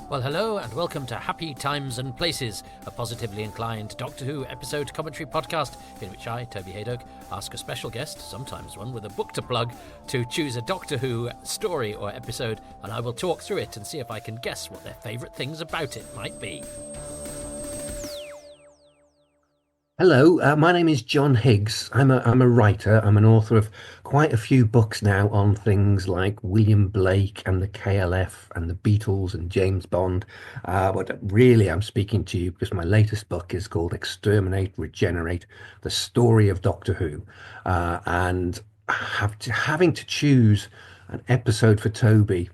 Well, hello and welcome to Happy Times and Places, a positively inclined Doctor Who episode commentary podcast in which I, Toby Hadoke, ask a special guest, sometimes one with a book to plug, to choose a Doctor Who story or episode, and I will talk through it and see if I can guess what their favourite things about it might be. Hello, my name is John Higgs. I'm a writer. I'm an author of quite a few books now on things like William Blake and the KLF and the Beatles and James Bond. But really, I'm speaking to you because my latest book is called Exterminate, Regenerate, the story of Doctor Who. And having to choose an episode for Toby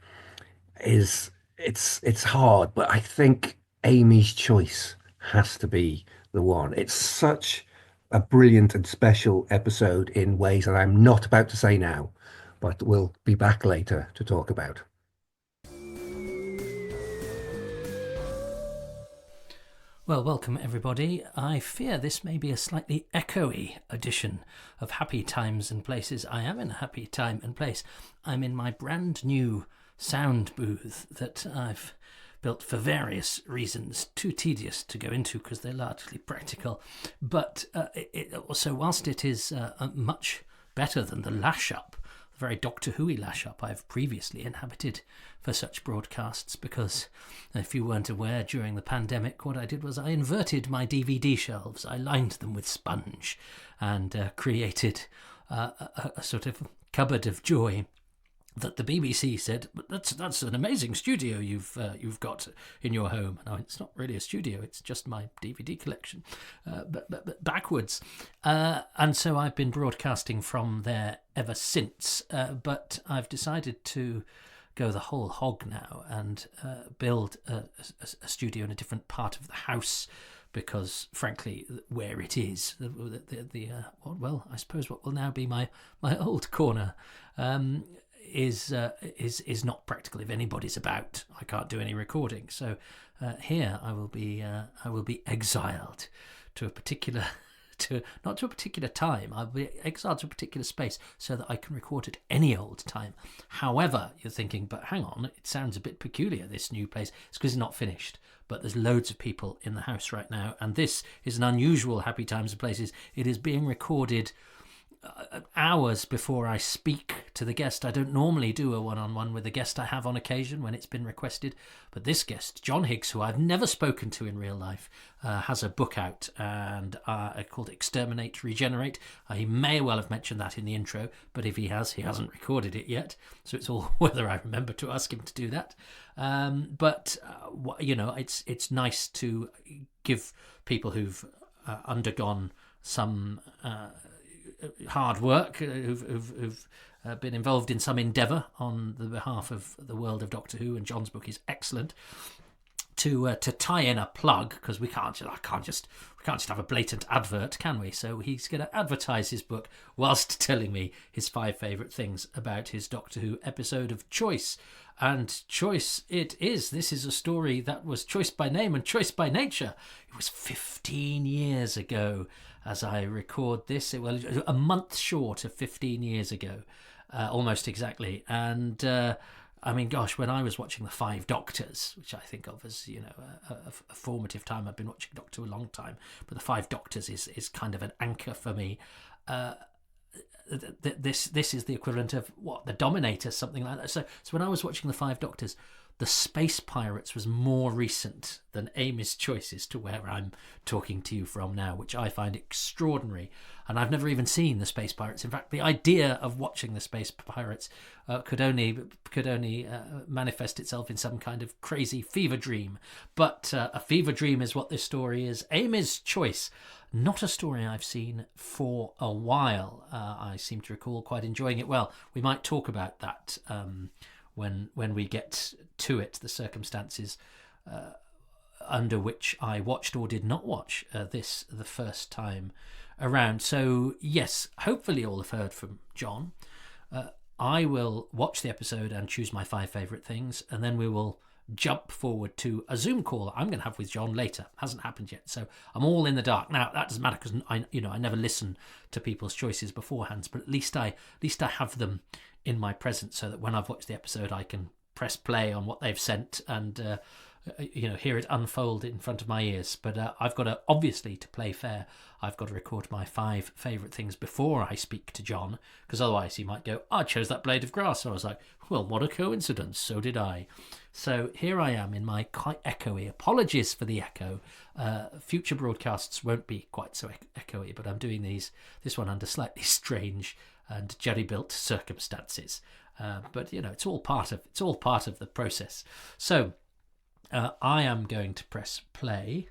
it's hard, but I think Amy's choice has to be the one. It's such a brilliant and special episode in ways that I'm not about to say now, but we'll be back later to talk about. Well, welcome everybody. I fear this may be a slightly echoey edition of Happy Times and Places. I am in a happy time and place. I'm in my brand new sound booth that I've built for various reasons, too tedious to go into because they're largely practical. But so whilst it is much better than the lash-up, the very Doctor Who-y lash-up I've previously inhabited for such broadcasts, because if you weren't aware, during the pandemic, what I did was I inverted my DVD shelves. I lined them with sponge and created a sort of cupboard of joy that the BBC said, but that's an amazing studio you've got in your home. No, it's not really a studio; it's just my DVD collection, but backwards. And so I've been broadcasting from there ever since. But I've decided to go the whole hog now and build a studio in a different part of the house, because frankly, where it is, well, I suppose what will now be my old corner. Is not practical if anybody's about. I can't do any recording, so here I will be exiled to a particular not to a particular time. I'll be exiled to a particular space so that I can record at any old time. However, you're thinking, but hang on, it sounds a bit peculiar, this new place. It's because it's not finished. But there's loads of people in the house right now, and this is an unusual Happy Times and Places. It is being recorded hours before I speak to the guest. I don't normally do a one-on-one with a guest. I have on occasion when it's been requested, but this guest, John Higgs, who I've never spoken to in real life, has a book out and called Exterminate, Regenerate. He may well have mentioned that in the intro, but if he hasn't recorded it yet, so it's all whether I remember to ask him to do that. But it's nice to give people who've undergone some hard work, who've been involved in some endeavour on the behalf of the world of Doctor Who, and John's book is excellent, to tie in a plug, because we can't just have a blatant advert, can we? So he's going to advertise his book whilst telling me his 5 favourite things about his Doctor Who episode of choice. And choice it is. This is a story that was choice by name and choice by nature. It was 15 years ago as I record this. It was a month short of 15 years ago, almost exactly. And I mean, gosh, when I was watching The Five Doctors, which I think of as, a formative time. I've been watching Doctor Who a long time, but The Five Doctors is kind of an anchor for me. This is the equivalent of the Dominator, something like that. So when I was watching The Five Doctors, the Space Pirates was more recent than Amy's Choices to where I'm talking to you from now, which I find extraordinary. And I've never even seen the Space Pirates. In fact, the idea of watching the Space Pirates could only manifest itself in some kind of crazy fever dream. But a fever dream is what this story is. Amy's Choice, not a story I've seen for a while. I seem to recall quite enjoying it. Well, we might talk about that when we get to it, the circumstances under which I watched or did not watch this the first time around. So yes, hopefully you'll have heard from John. I will watch the episode and choose my 5 favourite things, and then we will jump forward to a Zoom call I'm going to have with John later. Hasn't happened yet, so I'm all in the dark. Now that doesn't matter because I never listen to people's choices beforehand, but at least I have them in my presence, so that when I've watched the episode I can press play on what they've sent and hear it unfold in front of my ears. But I've got to, obviously, to play fair, I've got to record my 5 favourite things before I speak to John, because otherwise he might go, I chose that blade of grass. So I was like, well, what a coincidence, so did I. So here I am in my quite echoey, apologies for the echo. Future broadcasts won't be quite so echoey, but I'm doing this one under slightly strange and jerry-built circumstances. But it's all part of the process. So I am going to press play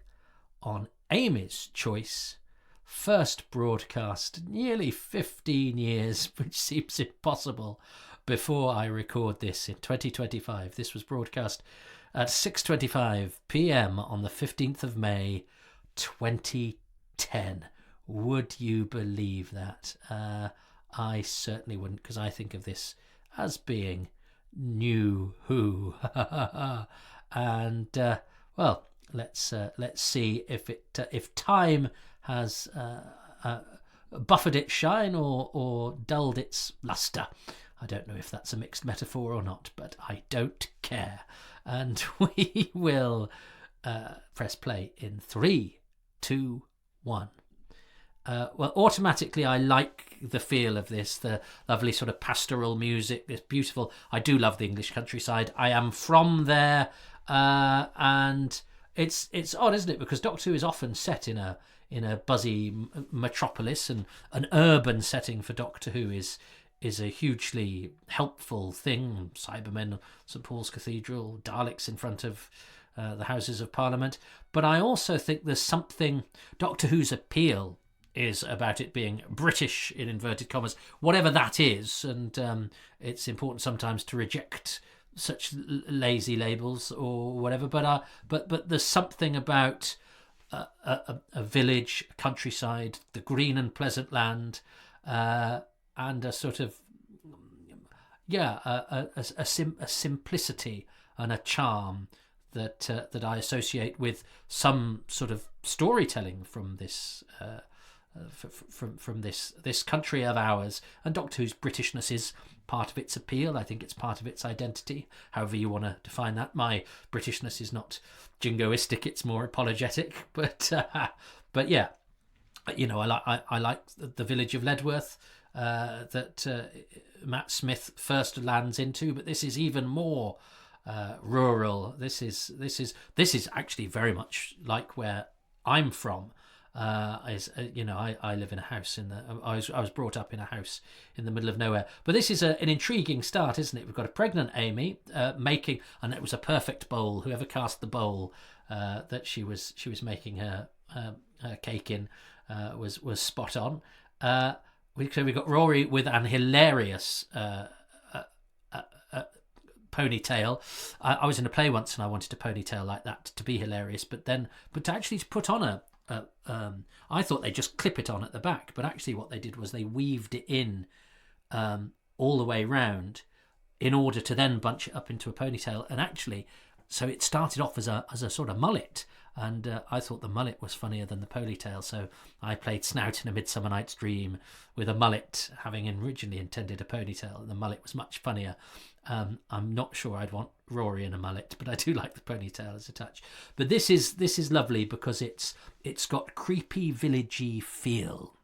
on Amy's choice. First broadcast nearly 15 years, which seems impossible, before I record this in 2025. This was broadcast at 6:25 p.m. on the 15th of May 2010. Would you believe that? I certainly wouldn't, because I think of this as being new who. And well, let's see if time has buffered its shine or dulled its luster. I don't know if that's a mixed metaphor or not, but I don't care. And we will press play in 3, 2, 1. Well, automatically I like the feel of this, the lovely sort of pastoral music, this beautiful, I do love the English countryside. I am from there, and it's odd, isn't it? Because Doctor Who is often set in a buzzy metropolis, and an urban setting for Doctor Who is a hugely helpful thing. Cybermen, St Paul's Cathedral, Daleks in front of the Houses of Parliament. But I also think there's something, Doctor Who's appeal is about it being British, in inverted commas, whatever that is. And it's important sometimes to reject such lazy labels or whatever. But there's something about a village, a countryside, the green and pleasant land, and a sort of a simplicity and a charm that I associate with some sort of storytelling from this from this country of ours. And Doctor Who's Britishness is part of its appeal. I think it's part of its identity, however you want to define that. My Britishness is not jingoistic, it's more apologetic, but yeah, I like the village of Ledworth that Matt Smith first lands into, but this is even more rural. This is actually very much like where I'm from. I live in a house I was brought up in a house in the middle of nowhere. But this is an intriguing start, isn't it? We've got a pregnant Amy making, and it was a perfect bowl. Whoever cast the bowl that she was making her cake in was spot on. We've got Rory with an hilarious ponytail. I was in a play once and I wanted a ponytail like that to be hilarious, but to actually put on I thought they just clip it on at the back, but actually what they did was they weaved it in all the way round in order to then bunch it up into a ponytail. And actually, so it started off as a sort of mullet, and I thought the mullet was funnier than the ponytail, so I played Snout in A Midsummer Night's Dream with a mullet having originally intended a ponytail, and the mullet was much funnier. I'm not sure I'd want Rory in a mullet, but I do like the ponytail as a touch. But this is lovely because it's got creepy villagey feel,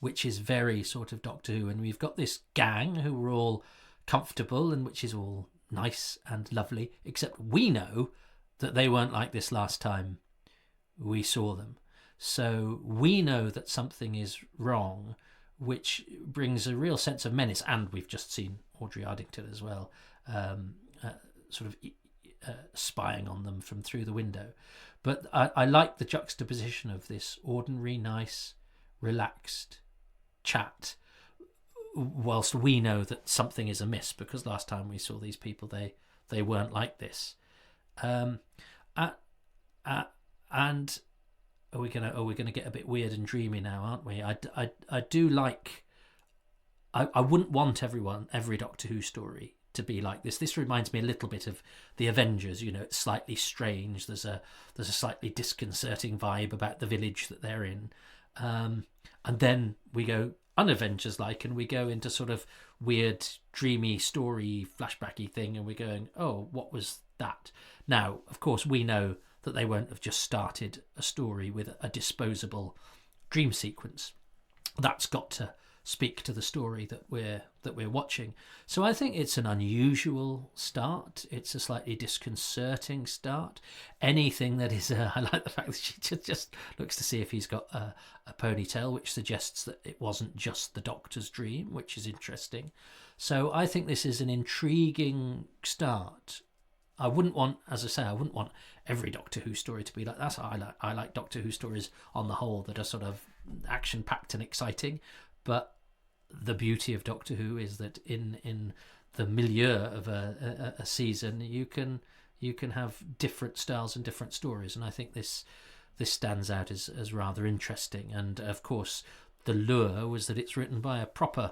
which is very sort of Doctor Who. And we've got this gang who are all comfortable and which is all nice and lovely, except we know that they weren't like this last time we saw them. So we know that something is wrong, which brings a real sense of menace. And we've just seen Audrey Ardington as well, spying on them from through the window. But I like the juxtaposition of this ordinary, nice, relaxed chat, whilst we know that something is amiss, because last time we saw these people, they weren't like this. And are we gonna get a bit weird and dreamy now, aren't we? I do like. I wouldn't want every Doctor Who story to be like this. This reminds me a little bit of the Avengers. It's slightly strange. There's a slightly disconcerting vibe about the village that they're in, and then we go un-Avengers like, and we go into sort of weird, dreamy story, flashbacky thing, and we're going, oh, what was that? Now, of course, we know that they won't have just started a story with a disposable dream sequence. That's got to speak to the story that we're watching. So I think it's an unusual start. It's a slightly disconcerting start. Anything that is, I like the fact that she just looks to see if he's got a ponytail, which suggests that it wasn't just the Doctor's dream, which is interesting. So I think this is an intriguing start. I wouldn't want, as I say, I wouldn't want every Doctor Who story to be like that. I like Doctor Who stories on the whole that are sort of action-packed and exciting. But the beauty of Doctor Who is that in the milieu of a season, you can have different styles and different stories, and I think this stands out as rather interesting. And of course, the lure was that it's written by a proper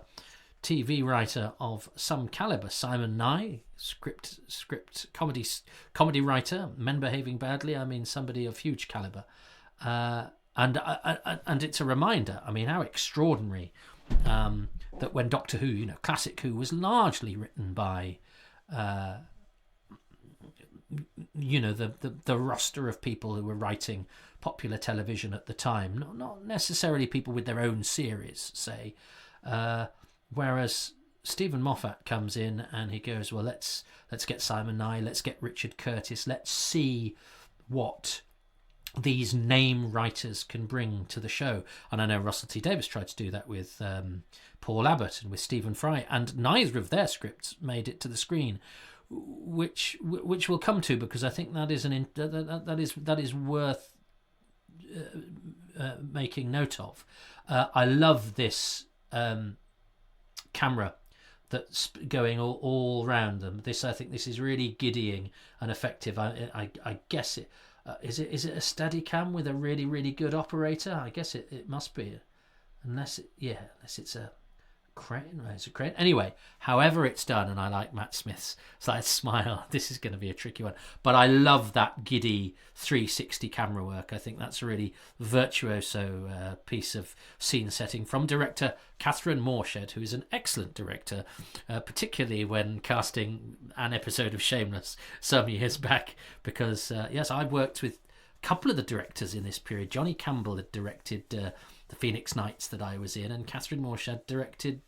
TV writer of some caliber, Simon Nye, script comedy writer, men behaving badly. I mean, somebody of huge caliber. And it's a reminder, I mean, how extraordinary that when Doctor Who, classic Who, was largely written by, the roster of people who were writing popular television at the time, not necessarily people with their own series, say, whereas Stephen Moffat comes in and he goes, well, let's get Simon Nye, let's get Richard Curtis, let's see what these name writers can bring to the show. And I know Russell T Davies tried to do that with Paul Abbott and with Stephen Fry, and neither of their scripts made it to the screen, which we'll come to, because I think that is worth making note of. I love this camera that's going all around them. I think this is really giddying and effective. I guess it. Is it a Steadicam with a really, really good operator? I guess it must be, unless it's a crane. It's a crane. Anyway, however it's done, and I like Matt Smith's slight smile. This is going to be a tricky one, but I love that giddy 360 camera work. I think that's a really virtuoso piece of scene setting from director Catherine Morshed, who is an excellent director, particularly when casting an episode of Shameless some years back, because yes, I worked with a couple of the directors in this period. Johnny Campbell had directed the Phoenix Nights that I was in, and Catherine Morshed directed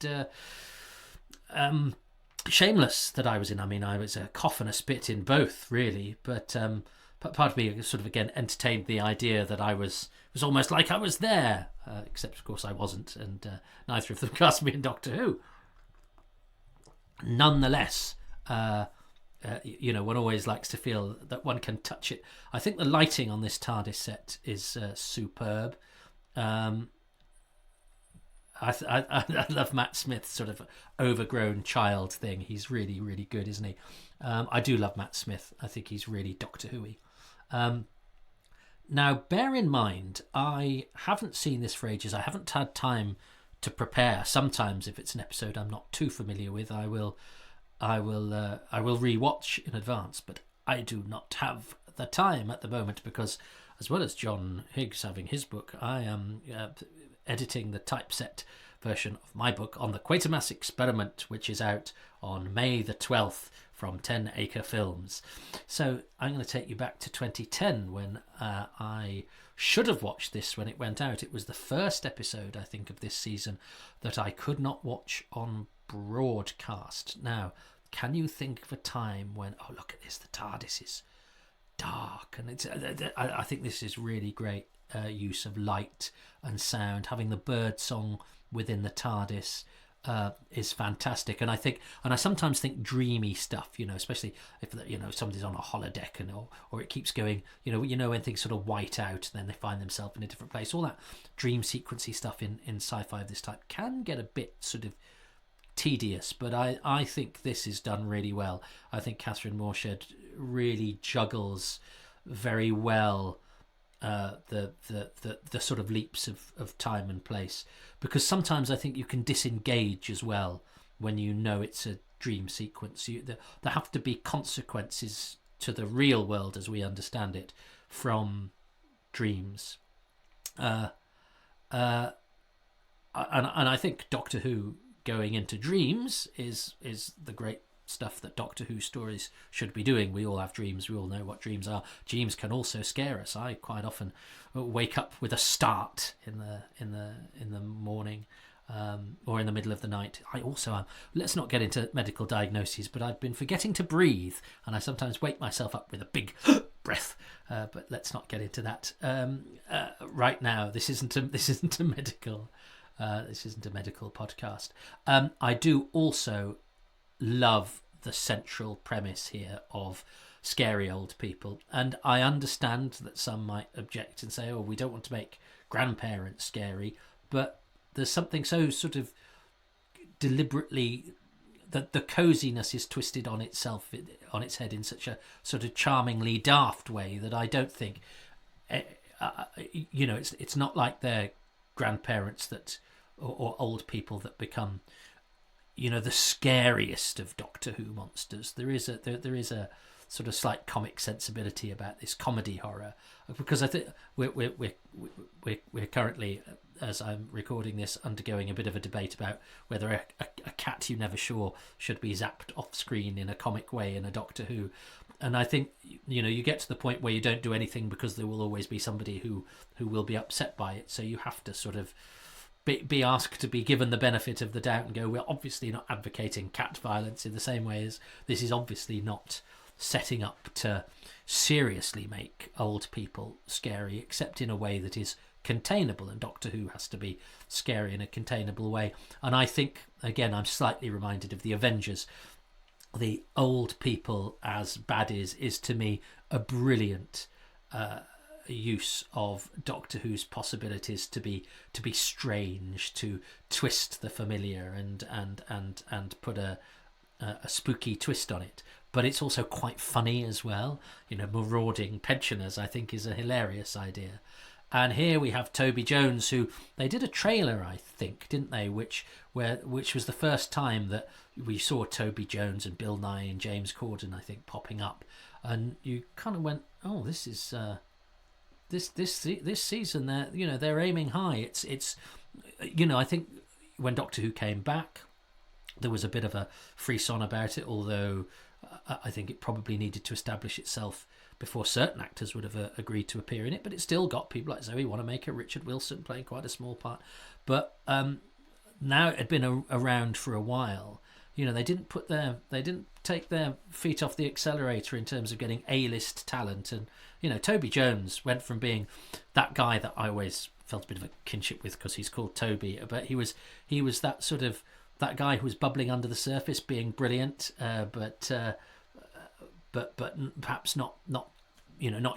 Shameless that I was in. I mean, I was a cough and a spit in both, really, but part of me sort of again entertained the idea that it was almost like I was there, except of course I wasn't, and neither of them cast me in Doctor Who. Nonetheless, one always likes to feel that one can touch it. I think the lighting on this TARDIS set is superb. I love Matt Smith's sort of overgrown child thing. He's really, really good, isn't he? I do love Matt Smith. I think he's really Doctor Who-y. Now, bear in mind, I haven't seen this for ages. I haven't had time to prepare. Sometimes, if it's an episode I'm not too familiar with, I will rewatch in advance. But I do not have the time at the moment, because as well as John Higgs having his book, I am editing the typeset version of my book on the Quatermass Experiment, which is out on May the 12th from 10 Acre Films. So I'm going to take you back to 2010, when I should have watched this when it went out. It was the first episode, I think, of this season that I could not watch on broadcast. Now, can you think of a time when, oh, look at this, the TARDIS is dark, and it's I think this is really great use of light and sound. Having the bird song within the TARDIS is fantastic, and I sometimes think dreamy stuff, especially if somebody's on a holodeck or it keeps going, when things sort of white out and then they find themselves in a different place. All that dream sequency stuff in sci-fi of this type can get a bit sort of tedious, but I think this is done really well. I think Catherine Morshed really juggles very well the sort of leaps of time and place, because sometimes I think you can disengage as well when it's a dream sequence. There have to be consequences to the real world as we understand it from dreams, and I think Doctor Who going into dreams is the great stuff that Doctor Who stories should be doing. We all have dreams. We all know what dreams are. Dreams can also scare us. I quite often wake up with a start in the morning, or in the middle of the night. I also am. Let's not get into medical diagnoses, but I've been forgetting to breathe, and I sometimes wake myself up with a big breath. But let's not get into that right now. This isn't a medical. This isn't a medical podcast. I do also love the central premise here of scary old people, and I understand that some might object and say, "Oh, we don't want to make grandparents scary," but there's something so sort of deliberately that the coziness is twisted on its head in such a sort of charmingly daft way that I don't think, it's not like they're grandparents that or old people that become, the scariest of Doctor Who monsters. There is a sort of slight comic sensibility about this comedy horror, because I think we're currently, as I'm recording this, undergoing a bit of a debate about whether a cat you never saw should be zapped off screen in a comic way in a Doctor Who. And I think, you get to the point where you don't do anything because there will always be somebody who will be upset by it. So you have to sort of be asked to be given the benefit of the doubt and go, we're obviously not advocating cat violence in the same way as this is obviously not setting up to seriously make old people scary, except in a way that is containable, and Doctor Who has to be scary in a containable way. And I think, again, I'm slightly reminded of the Avengers. The old people as baddies is to me a brilliant use of Doctor Who's possibilities to be strange, to twist the familiar and put a spooky twist on it. But it's also quite funny as well. Marauding pensioners, I think, is a hilarious idea. And here we have Toby Jones, who they did a trailer, I think, didn't they? Which was the first time that we saw Toby Jones and Bill Nye and James Corden, I think, popping up, and you kind of went, "Oh, this is this season. They're aiming high." It's I think when Doctor Who came back, there was a bit of a frisson about it, although I think it probably needed to establish itself before certain actors would have agreed to appear in it. But it still got people like Zoe Wanamaker, Richard Wilson playing quite a small part. But now it had been around for a while. They didn't take their feet off the accelerator in terms of getting A-list talent. And Toby Jones went from being that guy that I always felt a bit of a kinship with because he's called Toby, but he was that sort of that guy who was bubbling under the surface, being brilliant, but perhaps not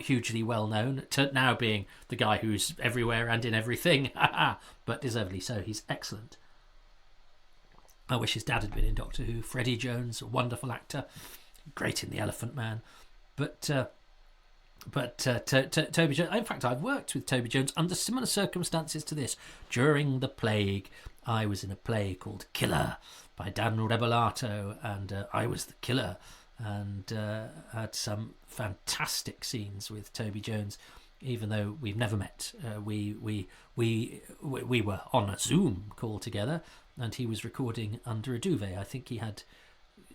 hugely well known, to now being the guy who's everywhere and in everything, but deservedly so. He's excellent. I wish his dad had been in Doctor Who. Freddie Jones, a wonderful actor, great in The Elephant Man, but Toby Jones. In fact, I've worked with Toby Jones under similar circumstances to this. During the plague, I was in a play called Killer by Dan Rebelato, and I was the killer, and had some fantastic scenes with Toby Jones. Even though we've never met, we were on a Zoom call together, and he was recording under a duvet. I think he had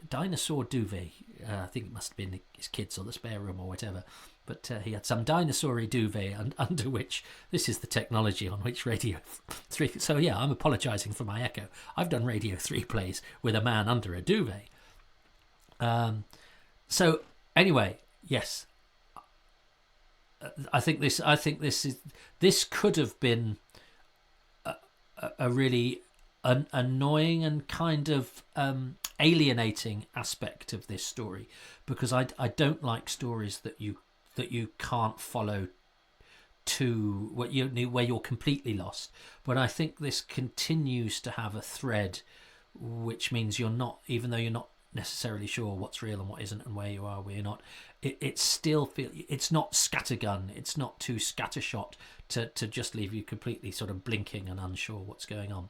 dinosaur duvet. I think it must have been his kids or the spare room or whatever. But he had some dinosaur-y duvet under which, this is the technology on which Radio 3... So yeah, I'm apologising for my echo. I've done Radio 3 plays with a man under a duvet. So anyway, yes. I think this could have been a really annoying and kind of alienating aspect of this story, because I don't like stories that you can't follow to where you're completely lost. But I think this continues to have a thread, which means you're not, even though you're not necessarily sure what's real and what isn't and where you are, where you're not, it still it's not scattergun, it's not too scattershot to just leave you completely sort of blinking and unsure what's going on.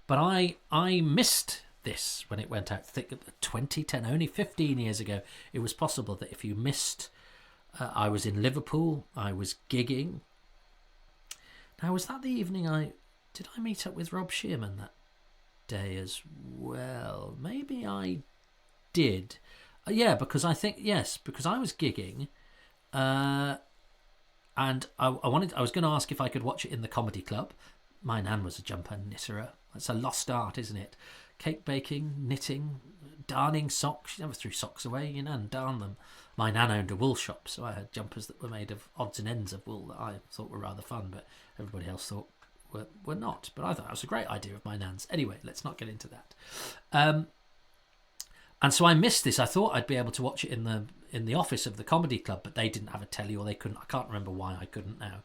But I missed this when it went out. I think 2010, only 15 years ago, it was possible that if you missed, I was in Liverpool, I was gigging. Now, was that the evening did I meet up with Rob Shearman that day as well? Maybe I did. Yeah, because I think, yes, because I was gigging, and I was going to ask if I could watch it in the comedy club. My nan was a jumper knitterer. It's a lost art, isn't it? Cake baking, knitting, darning socks. She never threw socks away. Your nan darned them. My nan owned a wool shop, so I had jumpers that were made of odds and ends of wool that I thought were rather fun, but everybody else thought were not. But I thought that was a great idea of my nan's. Anyway, let's not get into that. And so I missed this. I thought I'd be able to watch it in the office of the comedy club, but they didn't have a telly, or they couldn't. I can't remember why I couldn't now.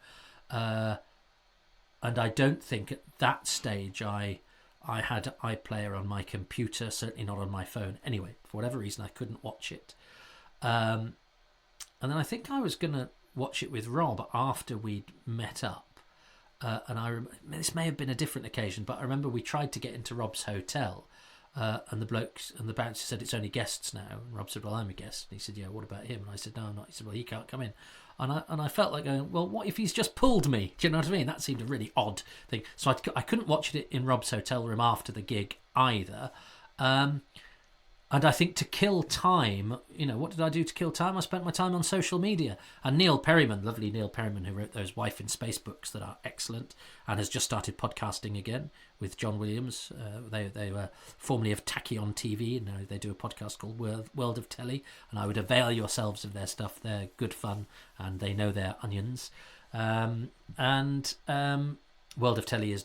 And I don't think at that stage I had iPlayer on my computer, certainly not on my phone. Anyway, for whatever reason, I couldn't watch it. And then I think I was going to watch it with Rob after we'd met up. And this may have been a different occasion, but I remember we tried to get into Rob's hotel. And the blokes and the bouncer said, it's only guests now. And Rob said, well, I'm a guest. And he said, yeah, what about him? And I said, no, I'm not. He said, well, he can't come in. And I felt like going, well, what if he's just pulled me? Do you know what I mean? That seemed a really odd thing. So I couldn't watch it in Rob's hotel room after the gig either. And I think to kill time, what did I do to kill time? I spent my time on social media. And Neil Perryman, lovely Neil Perryman, who wrote those Wife in Space books that are excellent and has just started podcasting again with John Williams. They were formerly of Tachyon TV, and now they do a podcast called World of Telly. And I would avail yourselves of their stuff. They're good fun and they know their onions. World of Telly is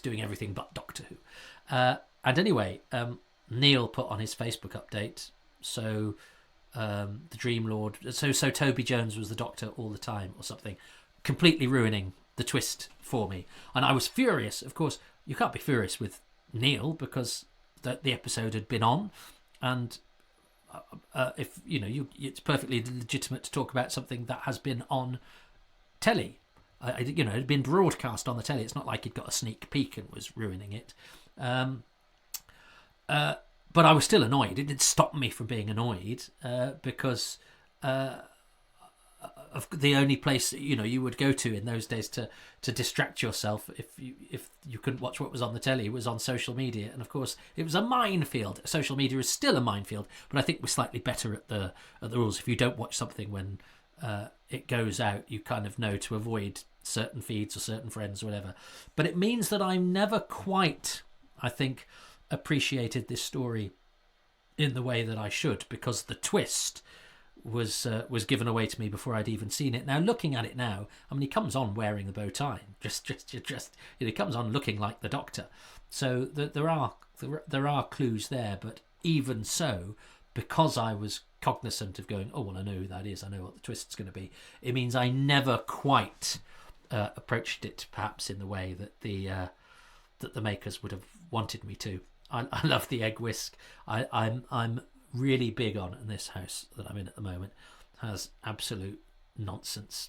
doing everything but Doctor Who. And anyway... Neil put on his Facebook update, so the Dream Lord, so Toby Jones was the Doctor all the time or something, completely ruining the twist for me. And I was furious. Of course, you can't be furious with Neil because the episode had been on, and if it's perfectly legitimate to talk about something that has been on telly. It had been broadcast on the telly. It's not like he'd got a sneak peek and was ruining it. But I was still annoyed. It didn't stop me from being annoyed because of the only place you would go to in those days to distract yourself if you couldn't watch what was on the telly was on social media. And of course, it was a minefield. Social media is still a minefield, but I think we're slightly better at the rules. If you don't watch something when it goes out, you kind of know to avoid certain feeds or certain friends or whatever. But it means that I'm never quite, I think, appreciated this story in the way that I should, because the twist was given away to me before I'd even seen it. Now, looking at it now, I mean, he comes on wearing the bow tie, just he comes on looking like the Doctor. So there are clues there, but even so, because I was cognizant of going, oh well, I know who that is, I know what the twist's going to be. It means I never quite approached it, perhaps in the way that the makers would have wanted me to. I love the egg whisk. I'm really big on, and this house that I'm in at the moment has absolute nonsense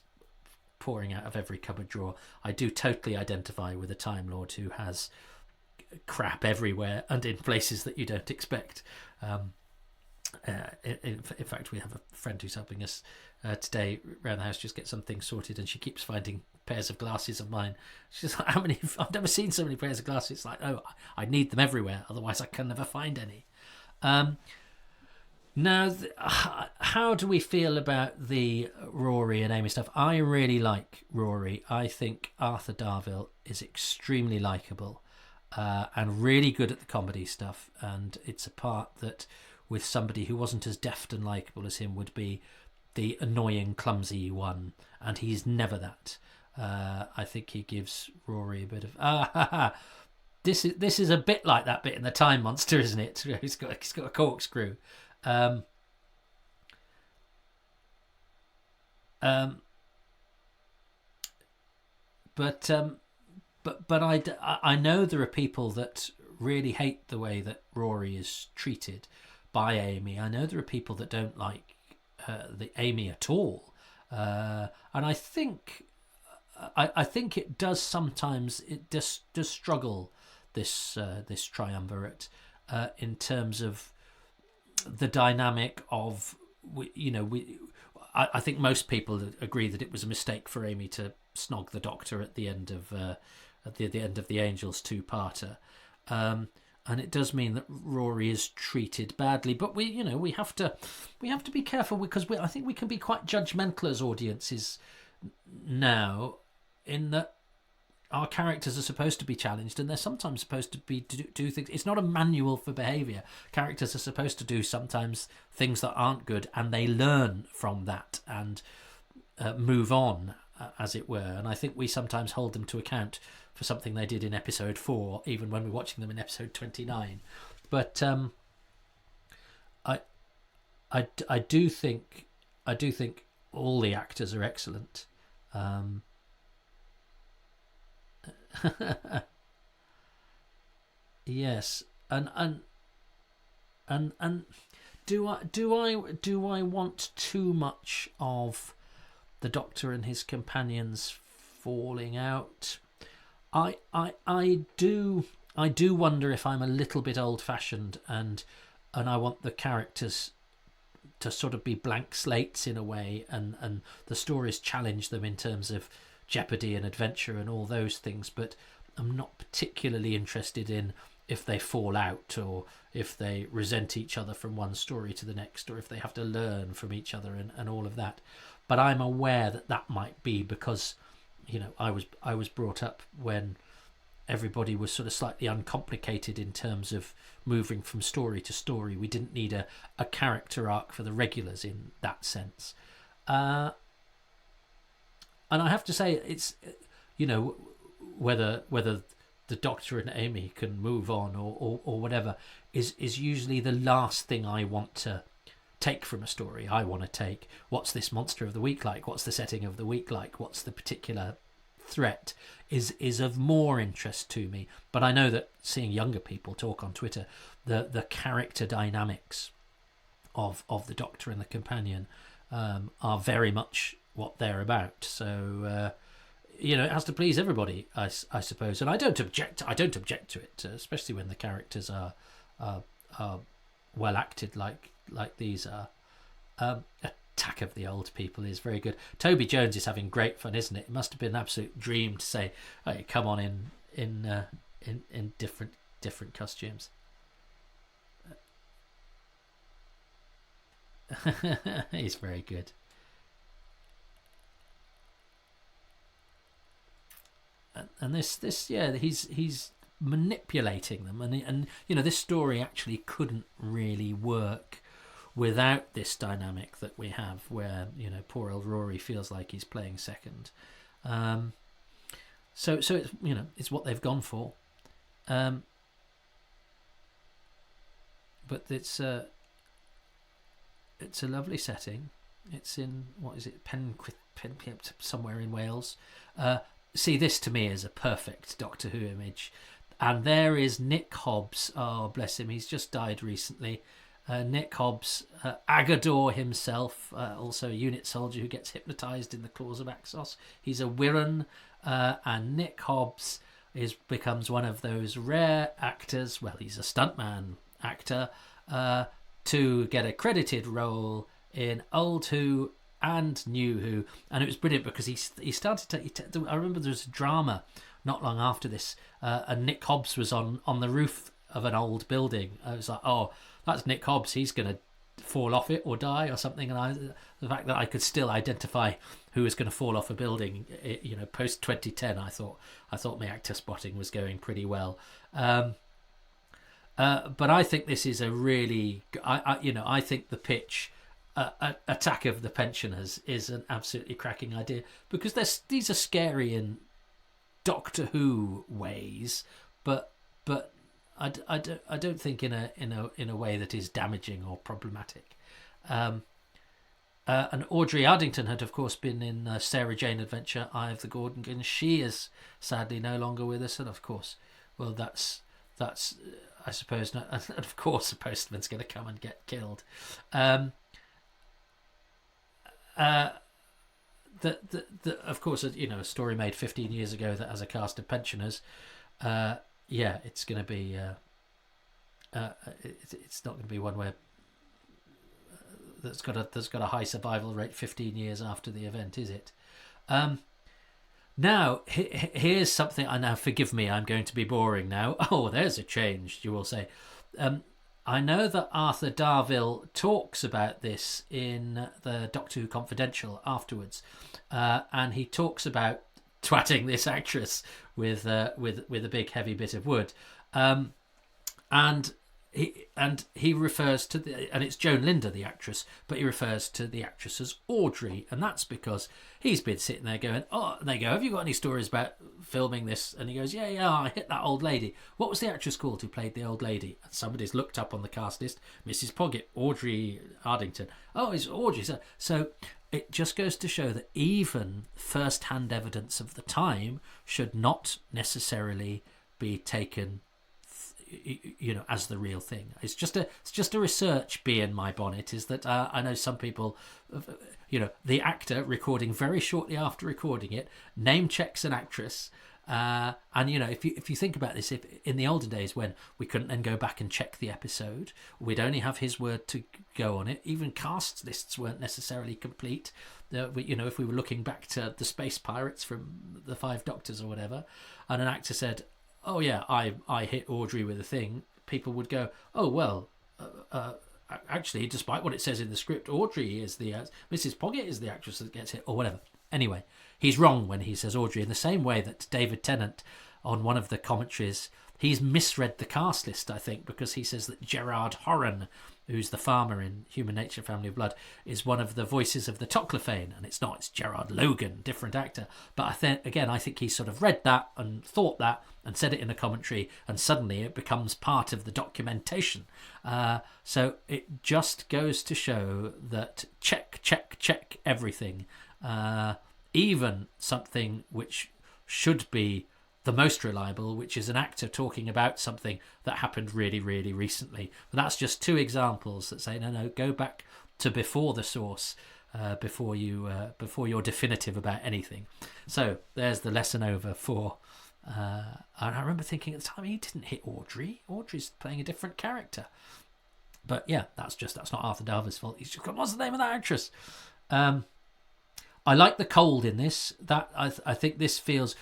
pouring out of every cupboard drawer. I do totally identify with a Time Lord who has crap everywhere and in places that you don't expect. In fact, we have a friend who's helping us today around the house just get some things sorted, and she keeps finding pairs of glasses of mine. She's like, how many? I've never seen so many pairs of glasses. It's like, oh, I need them everywhere, otherwise I can never find any. Now, how do we feel about the Rory and Amy stuff? I really like Rory. I think Arthur Darvill is extremely likeable and really good at the comedy stuff, and it's a part that with somebody who wasn't as deft and likeable as him would be the annoying, clumsy one, and he's never that. I think he gives Rory a bit of this is a bit like that bit in the Time Monster, isn't it? He's got a corkscrew. But I know there are people that really hate the way that Rory is treated by Amy. I know there are people that don't like the Amy at all, and I think it does sometimes. It does struggle this triumvirate in terms of the dynamic of I think most people agree that it was a mistake for Amy to snog the Doctor at the end of the Angels two-parter. and it does mean that Rory is treated badly. But we have to be careful, because I think we can be quite judgmental as audiences now, in that our characters are supposed to be challenged, and they're sometimes supposed to be do things. It's not a manual for behaviour. Characters are supposed to do sometimes things that aren't good, and they learn from that and move on, as it were. And I think we sometimes hold them to account for something they did in episode 4, even when we're watching them in episode 29. But I do think all the actors are excellent. Yes, and do I want too much of the Doctor and his companions falling out? I do wonder if I'm a little bit old-fashioned, and I want the characters to sort of be blank slates in a way, and the stories challenge them in terms of jeopardy and adventure and all those things. But I'm not particularly interested in if they fall out, or if they resent each other from one story to the next, or if they have to learn from each other and all of that. But I'm aware that might be because, I was brought up when everybody was sort of slightly uncomplicated in terms of moving from story to story. We didn't need a character arc for the regulars in that sense. And I have to say, it's, whether the Doctor and Amy can move on or whatever is usually the last thing I want to take from a story. I want to take, what's this monster of the week like? What's the setting of the week like? What's the particular threat? Is of more interest to me. But I know that seeing younger people talk on Twitter, the character dynamics of the Doctor and the companion are very much what they're about. So it has to please everybody, I suppose. And I don't object to it, especially when the characters are well acted like these are. Attack of the Old People is very good. Toby Jones is having great fun, isn't it? It must have been an absolute dream to say, "Hey, come on in different costumes." He's very good. And this he's manipulating them, and this story actually couldn't really work without this dynamic that we have, where poor old Rory feels like he's playing second. So it's it's what they've gone for, but it's a lovely setting. It's in, what is it, somewhere in Wales. See, this to me is a perfect Doctor Who image. And there is Nick Hobbs. Oh, bless him, he's just died recently. Nick Hobbs, Agador himself, also a unit soldier who gets hypnotised in the claws of Axos. He's a Wirran, and Nick Hobbs becomes one of those rare actors, well, he's a stuntman actor, to get a credited role in Old Who and New Who. And it was brilliant because he started to I remember there was a drama not long after this, and Nick Hobbs was on the roof of an old building. I was like, oh, that's Nick Hobbs, he's going to fall off it or die or something. And the fact that I could still identify who was going to fall off a building, post 2010, I thought my actor spotting was going pretty well. But I think this is a really, I think the pitch, Attack of the Pensioners, is an absolutely cracking idea, because these are scary in Doctor Who ways, but I don't think in a way that is damaging or problematic. And Audrey Addington had, of course, been in Sarah Jane Adventure, Eye of the Gorgon. She is sadly no longer with us, and of course, well, that's I suppose not, and of course, a postman's going to come and get killed. Of course, a story made 15 years ago that has a cast of pensioners. It's going to be. It's not going to be one where that's got a high survival rate 15 years after the event, is it? Now, here's something. I now forgive me. I'm going to be boring now. Oh, there's a change. You will say. I know that Arthur Darvill talks about this in the Doctor Who Confidential afterwards, and he talks about twatting this actress with a big heavy bit of wood, and he refers to and it's Joan Linder, the actress, but he refers to the actress as Audrey, and that's because he's been sitting there going, oh, and they go, have you got any stories about filming this? And he goes, yeah, I hit that old lady. What was the actress called who played the old lady? And somebody's looked up on the cast list, Mrs. Poggett, Audrey Ardington. Oh, it's Audrey. So it just goes to show that even first-hand evidence of the time should not necessarily be taken, as the real thing. It's just a research bee in my bonnet, is that I know some people, the actor recording very shortly after recording it name checks an actress, and if you think about this, if in the olden days when we couldn't then go back and check the episode, we'd only have his word to go on it. Even cast lists weren't necessarily complete. If we were looking back to the Space Pirates from the Five Doctors or whatever, and an actor said, oh yeah, I hit Audrey with a thing, people would go, oh well, actually, despite what it says in the script, Audrey is the Mrs. Poggett is the actress that gets hit, or whatever. Anyway, he's wrong when he says Audrey, in the same way that David Tennant, on one of the commentaries, he's misread the cast list, I think, because he says that Gerard Horan, who's the farmer in Human Nature, Family of Blood, is one of the voices of the Toclophane, and it's not. It's Gerard Logan, different actor. But I think he sort of read that and thought that and said it in a commentary, and suddenly it becomes part of the documentation. So it just goes to show that check everything, even something which should be the most reliable, which is an actor talking about something that happened really, really recently. But that's just two examples that say, no, go back to before the source, before you're definitive about anything. So there's the lesson over for. And I remember thinking at the time, he didn't hit Audrey. Audrey's playing a different character. But yeah, that's not Arthur Darvill's fault. He's just gone, what's the name of that actress? I like the cold in this. That I think this feels.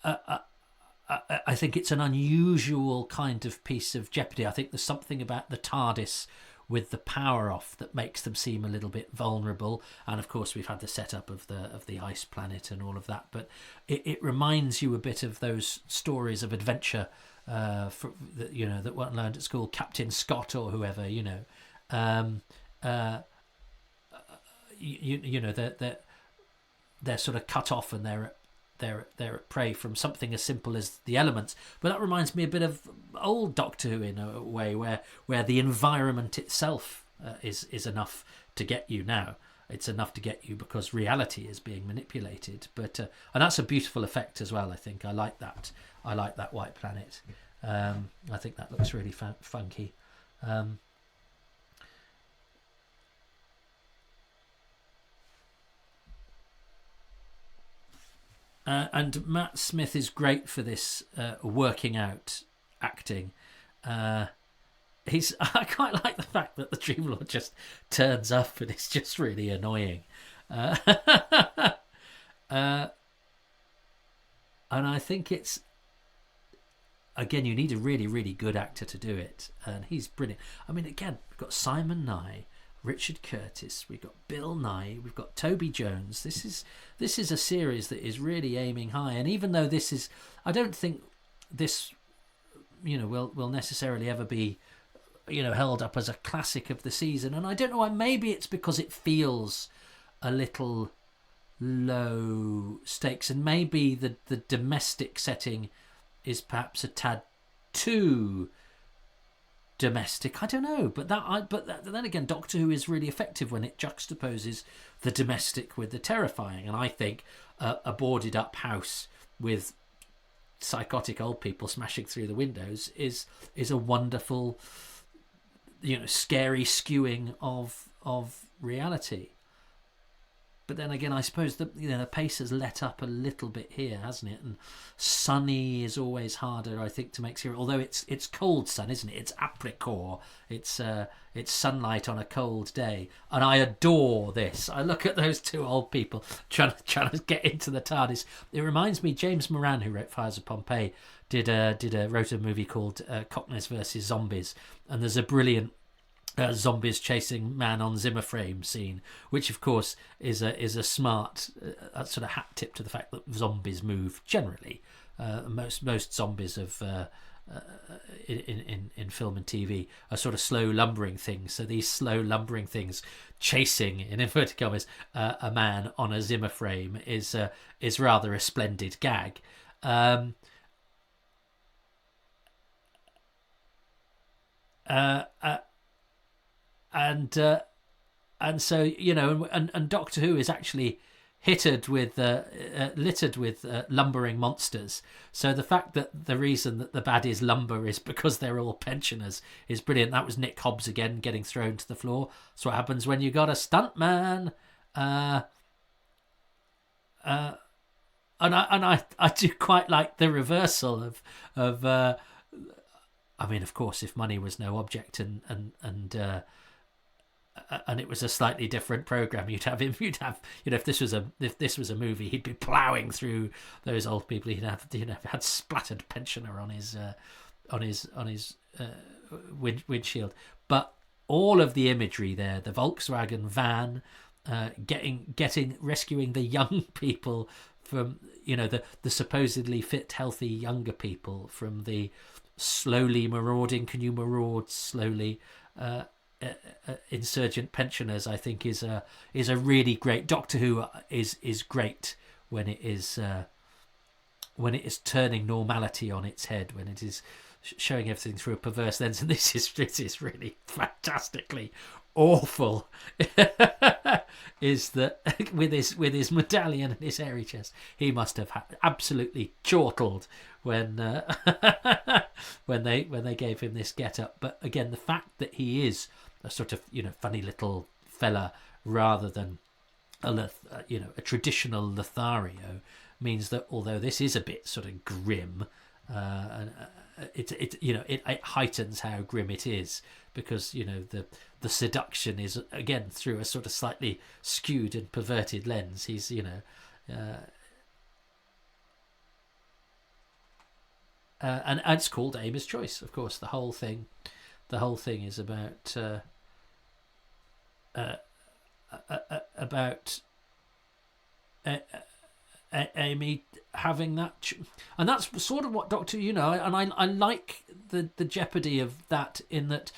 I think it's an unusual kind of piece of jeopardy. I think there's something about the TARDIS with the power off that makes them seem a little bit vulnerable. And of course, we've had the setup of the ice planet and all of that. But it reminds you a bit of those stories of adventure, that weren't learned at school. Captain Scott or whoever, they're sort of cut off and they're at prey from something as simple as the elements. But that reminds me a bit of old Doctor Who in a way, where the environment itself is enough to get you now. It's enough to get you because reality is being manipulated. But and that's a beautiful effect as well. I think I like that. I like that white planet. I think that looks really funky. And Matt Smith is great for this working out acting. I quite like the fact that the Dream Lord just turns up and it's just really annoying. And I think it's, again, you need a really, really good actor to do it. And he's brilliant. I mean, again, we've got Simon Nye, Richard Curtis, we've got Bill Nye, we've got Toby Jones. This is a series that is really aiming high. And even though this is, I don't think this, will necessarily ever be, held up as a classic of the season. And I don't know why. Maybe it's because it feels a little low stakes, and maybe the domestic setting is perhaps a tad too domestic. I don't know, but then again, Doctor Who is really effective when it juxtaposes the domestic with the terrifying. And I think a boarded up house with psychotic old people smashing through the windows is a wonderful, scary skewing of reality. but then again, I suppose the pace has let up a little bit here, hasn't it? And sunny is always harder, I think, to make serial. Although it's cold sun, isn't it? It's apricot. It's sunlight on a cold day, and I adore this. I look at those two old people trying to get into the TARDIS. It reminds me, James Moran, who wrote Fires of Pompeii, wrote a movie called Cockneys versus Zombies, and there's a brilliant zombies chasing man on Zimmer frame scene, which of course is a smart sort of hat tip to the fact that zombies move generally. Most zombies of in film and TV are sort of slow lumbering things. So these slow lumbering things chasing, in inverted commas, a man on a Zimmer frame is rather a splendid gag. And so, you know, and Doctor Who is actually littered with lumbering monsters. So the fact that the reason that the baddies lumber is because they're all pensioners is brilliant. That was Nick Hobbs again getting thrown to the floor. That's what happens when you got a stuntman. And I do quite like the reversal of I mean, of course, if money was no object and it was a slightly different program, you'd have, you know, if this was a movie, he'd be ploughing through those old people. He'd have, you know, had splattered pensioner on his windshield. But all of the imagery there, the Volkswagen van, rescuing the young people from, you know, the supposedly fit, healthy younger people from the slowly marauding, can you maraud slowly, insurgent pensioners, I think is a really great. Doctor Who is great when it is turning normality on its head, when it is showing everything through a perverse lens. And this is really fantastically awful. Is that with his medallion and his hairy chest, he must have absolutely chortled when they gave him this get up. But again, the fact that he is a sort of, you know, funny little fella rather than a traditional Lothario means that although this is a bit sort of grim, it heightens how grim it is, because, you know, the seduction is again through a sort of slightly skewed and perverted lens. He's, you know, and it's called Amy's Choice, of course. The whole thing is about Amy having that, and that's sort of what Doctor, you know, and I like the jeopardy of that, in that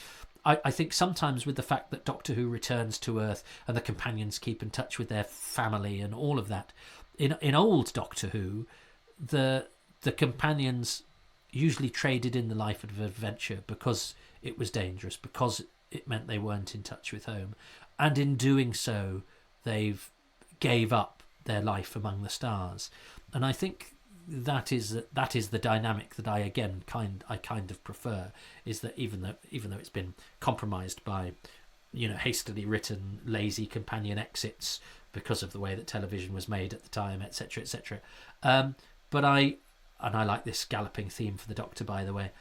I think sometimes with the fact that Doctor Who returns to Earth and the companions keep in touch with their family and all of that, in old Doctor Who, the companions usually traded in the life of adventure because it was dangerous, because it meant they weren't in touch with home, and in doing so they've gave up their life among the stars. And I think that is the dynamic that I kind of prefer, is that even though it's been compromised by, you know, hastily written lazy companion exits because of the way that television was made at the time, etc., but I like this galloping theme for the Doctor, by the way.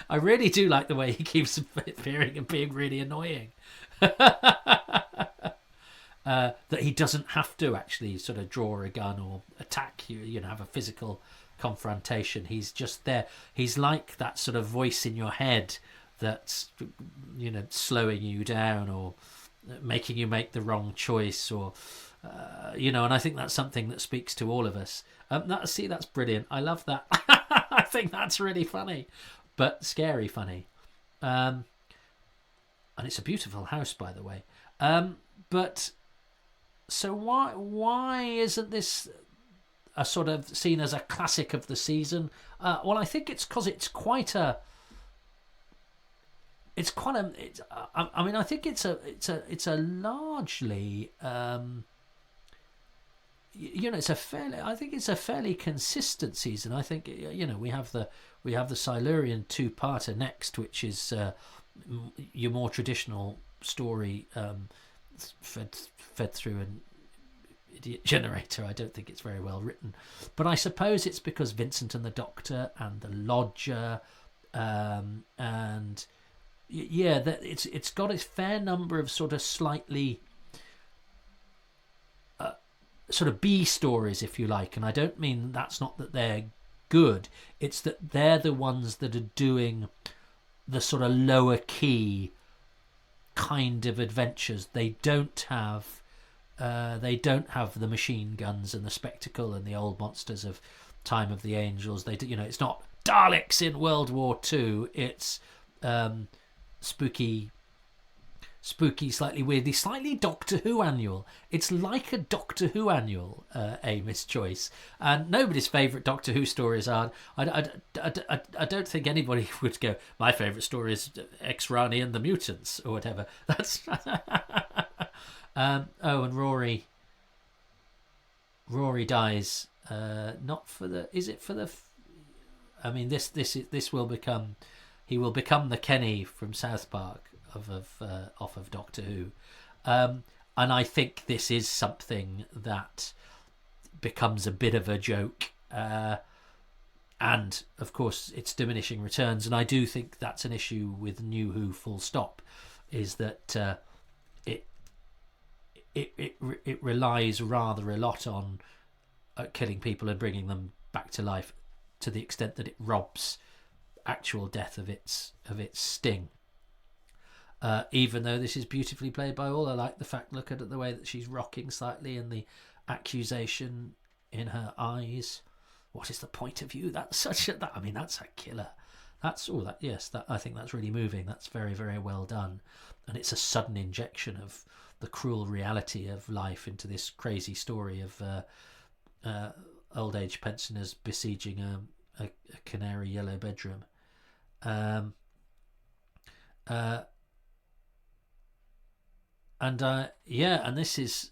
I really do like the way he keeps appearing and being really annoying. That he doesn't have to actually sort of draw a gun or attack you, you know, have a physical confrontation. He's just there. He's like that sort of voice in your head that's, you know, slowing you down or making you make the wrong choice, or you know, and I think that's something that speaks to all of us. That's brilliant. I love that. I think that's really funny, but scary funny. And it's a beautiful house, by the way. But so why isn't this a sort of seen as a classic of the season? Well, I think it's because it's quite a. I mean, I think it's a largely. You know, it's a fairly consistent season. I think, you know, we have the Silurian two-parter next, which is your more traditional story fed through an idiot generator. I don't think it's very well written, but I suppose it's because Vincent and the Doctor and the Lodger, and yeah, that it's got a fair number of sort of slightly sort of B stories, if you like. And I don't mean that's not that they're good, it's that they're the ones that are doing the sort of lower key kind of adventures. They don't have the machine guns and the spectacle and the old monsters of Time of the Angels. They do, it's not Daleks in World War II. It's spooky, slightly weirdly, slightly Doctor Who annual. It's like a Doctor Who annual, a mischoice. And nobody's favourite Doctor Who stories are. I don't think anybody would go, my favourite story is Ex-Rani and the Mutants or whatever. That's and Rory dies. Not for the. Is it for the? I mean, this will become. He will become the Kenny from South Park off of Doctor Who, and I think this is something that becomes a bit of a joke, and of course it's diminishing returns. And I do think that's an issue with New Who. Full stop. Is that it relies rather a lot on killing people and bringing them back to life, to the extent that it robs actual death of its sting. Even though this is beautifully played by all, I like the fact, look at the way that she's rocking slightly and the accusation in her eyes. What is the point of view? That's that's a killer. I think that's really moving. That's very, very well done. And it's a sudden injection of the cruel reality of life into this crazy story of old age pensioners besieging a canary yellow bedroom. And this is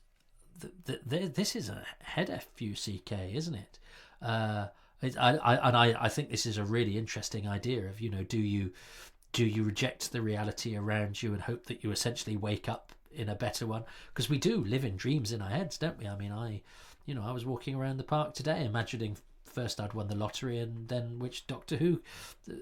this is a head fuck, isn't it? I think this is a really interesting idea of, do you reject the reality around you and hope that you essentially wake up in a better one? Because we do live in dreams in our heads, don't we? I mean, I was walking around the park today imagining first I'd won the lottery and then which Doctor Who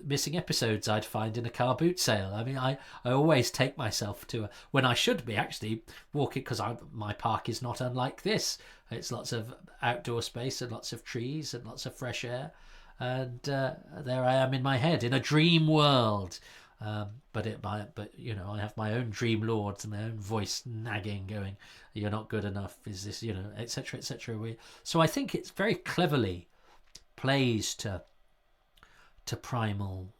missing episodes I'd find in a car boot sale. I mean, I always take myself to when I should be actually walking, because my park is not unlike this. It's lots of outdoor space and lots of trees and lots of fresh air, and there I am in my head in a dream world. But I have my own dream lords and my own voice nagging, going, "You're not good enough. Is this, etc., etc." So I think it's very cleverly plays to primal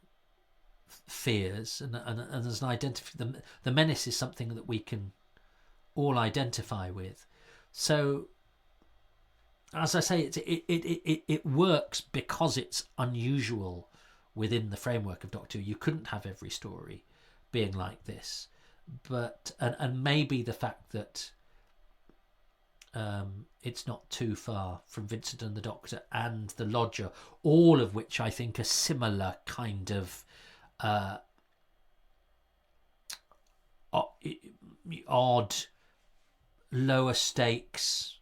fears, and there's an identity. The menace is something that we can all identify with. So, as I say, it works because it's unusual within the framework of Doctor Who. You couldn't have every story being like this, but and maybe the fact that it's not too far from Vincent and the Doctor and the Lodger, all of which I think are similar kind of odd, lower stakes.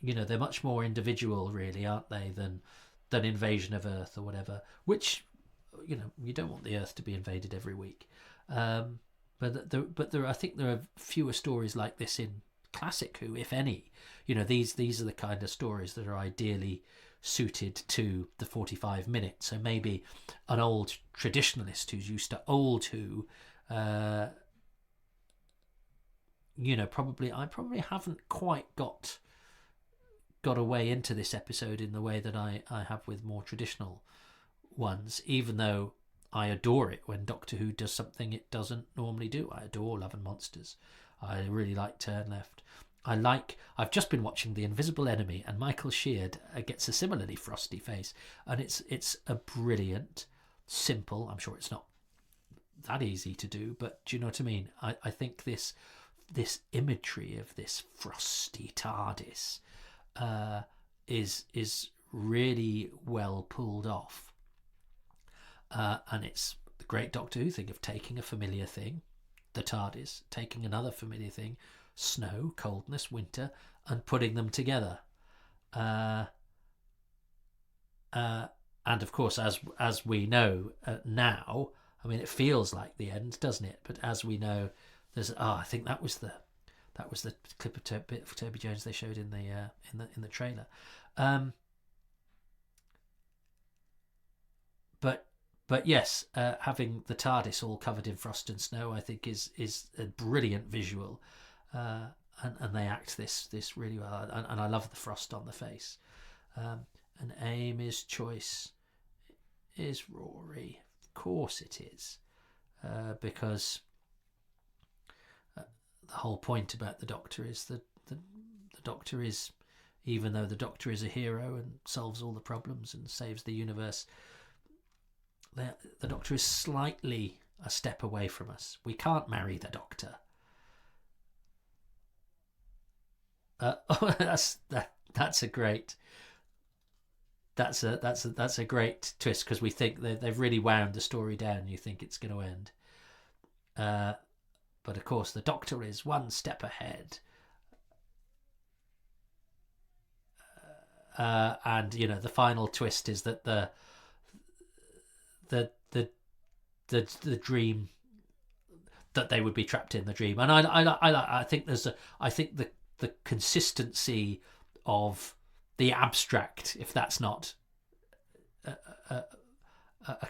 They're much more individual, really, aren't they, than Invasion of Earth or whatever, which you don't want the Earth to be invaded every week, but there I think there are fewer stories like this in classic Who, if any. These are the kind of stories that are ideally suited to the 45 minutes. So maybe an old traditionalist who's used to old Who, I probably haven't quite got a way into this episode in the way that I have with more traditional ones, even though I adore it when Doctor Who does something it doesn't normally do. I adore Love and Monsters. I really like Turn Left. I've just been watching The Invisible Enemy, and Michael Sheard gets a similarly frosty face, and it's a brilliant, simple. I'm sure it's not that easy to do, but do you know what I mean? I think this imagery of this frosty TARDIS is really well pulled off, and it's the great Doctor Who thing of taking a familiar thing, the TARDIS, taking another familiar thing, snow, coldness, winter, and putting them together. And of course, as we know now, I mean, it feels like the end, doesn't it? But as we know, there's I think that was the clip of Toby Jones they showed in the trailer. But yes, having the TARDIS all covered in frost and snow, I think is a brilliant visual, and they act this really well. And I love the frost on the face. And Amy's choice is Rory. Of course it is, because the whole point about the Doctor is that the Doctor is, even though the Doctor is a hero and solves all the problems and saves the universe, the Doctor is slightly a step away from us. We can't marry the Doctor. That's a great. That's a great twist, because we think they've really wound the story down. You think it's going to end, but of course the Doctor is one step ahead, and the final twist is that the dream, that they would be trapped in the dream. And I think the consistency of the abstract, if that's not a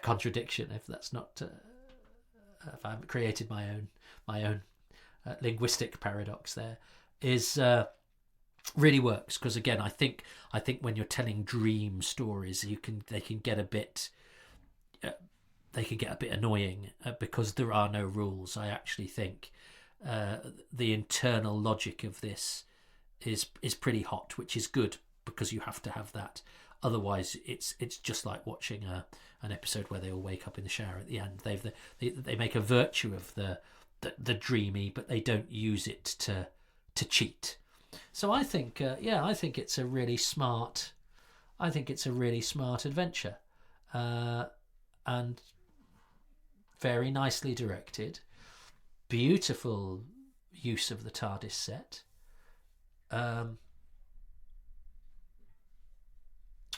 contradiction, if that's not if I haven't created my own linguistic paradox, there is really works, because again I think when you're telling dream stories, they can get a bit annoying, because there are no rules. I actually think the internal logic of this is pretty hot, which is good, because you have to have that. Otherwise, it's just like watching an episode where they all wake up in the shower at the end. They make a virtue of the dreamy, but they don't use it to cheat. So I think I think it's a really smart. I think it's a really smart adventure, and very nicely directed. Beautiful use of the TARDIS set.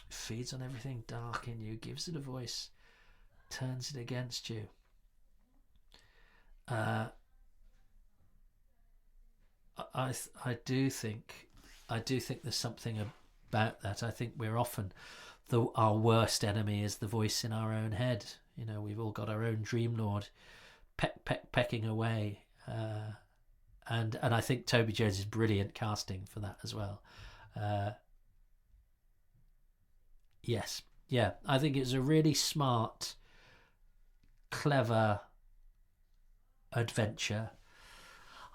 Feeds on everything dark in you, gives it a voice, turns it against you. I do think there's something about that. I think we're often our worst enemy is the voice in our own head. We've all got our own Dream Lord pecking away, and I think Toby Jones is brilliant casting for that as well. Yes, yeah, I think it's a really smart, clever adventure.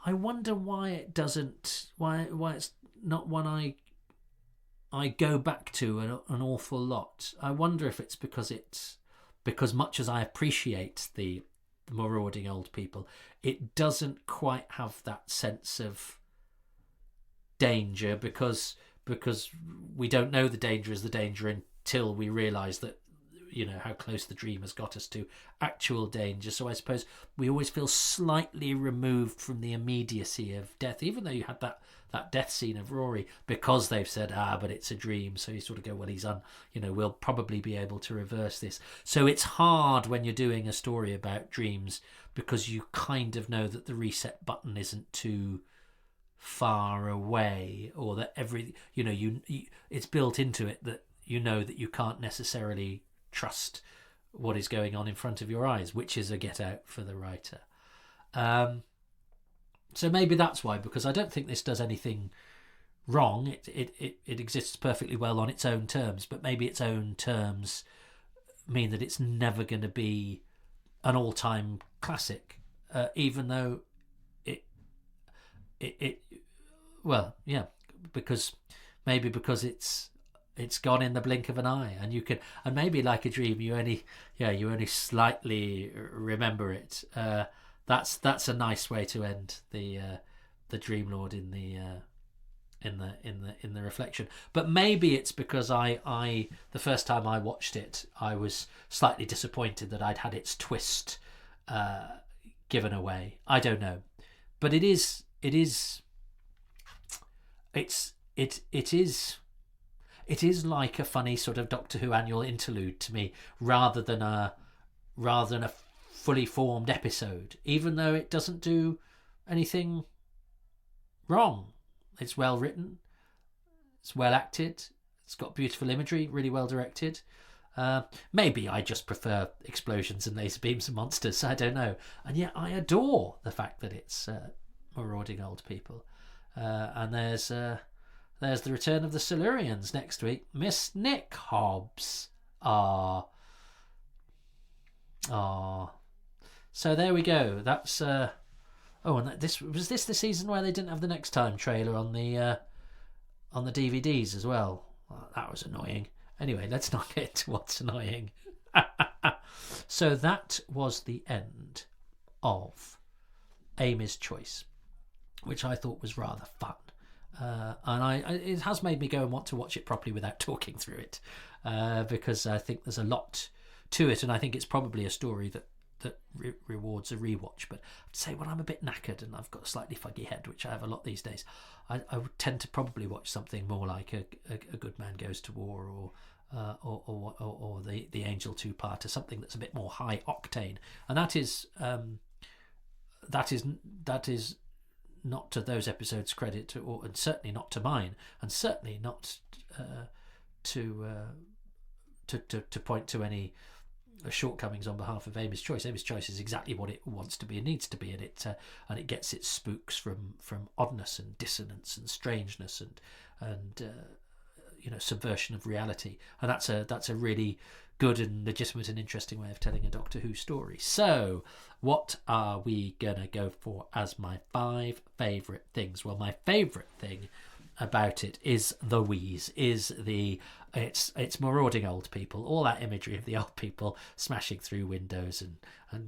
I wonder why it doesn't. Why it's not one I go back to an awful lot. I wonder if it's because much as I appreciate the marauding old people, it doesn't quite have that sense of danger, because we don't know the danger is the danger until we realise that how close the dream has got us to actual danger. So I suppose we always feel slightly removed from the immediacy of death, even though you had that death scene of Rory, because they've said but it's a dream. So you sort of go, well, he's we'll probably be able to reverse this. So it's hard when you're doing a story about dreams, because you kind of know that the reset button isn't too far away, or that it's built into it that that you can't necessarily trust what is going on in front of your eyes, which is a get out for the writer. So maybe that's why, because I don't think this does anything wrong. It exists perfectly well on its own terms, but maybe its own terms mean that it's never going to be an all-time classic, even though because it's gone in the blink of an eye, and maybe like a dream, you only slightly remember it. That's a nice way to end the Dream Lord in the reflection. But maybe it's because I the first time I watched it, I was slightly disappointed that I'd had its twist given away. I don't know, but it is like a funny sort of Doctor Who annual interlude to me, rather than a fully formed episode. Even though it doesn't do anything wrong, it's well written, it's well acted, it's got beautiful imagery, really well directed. Maybe I just prefer explosions and laser beams and monsters, I don't know. And yet I adore the fact that it's marauding old people. And there's the return of the Silurians next week. Miss Nick Hobbs. Ah. So there we go. That's and this was the season where they didn't have the Next Time trailer on the DVDs as well. That was annoying. Anyway, let's not get to what's annoying. So that was the end of Amy's Choice, which I thought was rather fun. And it has made me go and want to watch it properly without talking through it, because I think there's a lot to it, and I think it's probably a story that rewards a rewatch. But I'd say when I'm a bit knackered and I've got a slightly fuggy head, which I have a lot these days, I would tend to probably watch something more like a Good Man Goes to War, or the Angel two-parter, something that's a bit more high octane. And that is not to those episodes' credit, and certainly not to mine, and certainly not to point to any shortcomings on behalf of Amy's Choice. Amy's Choice is exactly what it wants to be and needs to be, and it gets its spooks from oddness and dissonance and strangeness and subversion of reality, and that's a really good and legitimate and interesting way of telling a Doctor Who story. So what are we gonna go for as my 5 favourite things? Well, my favourite thing about it is the wheeze, it's marauding old people, all that imagery of the old people smashing through windows and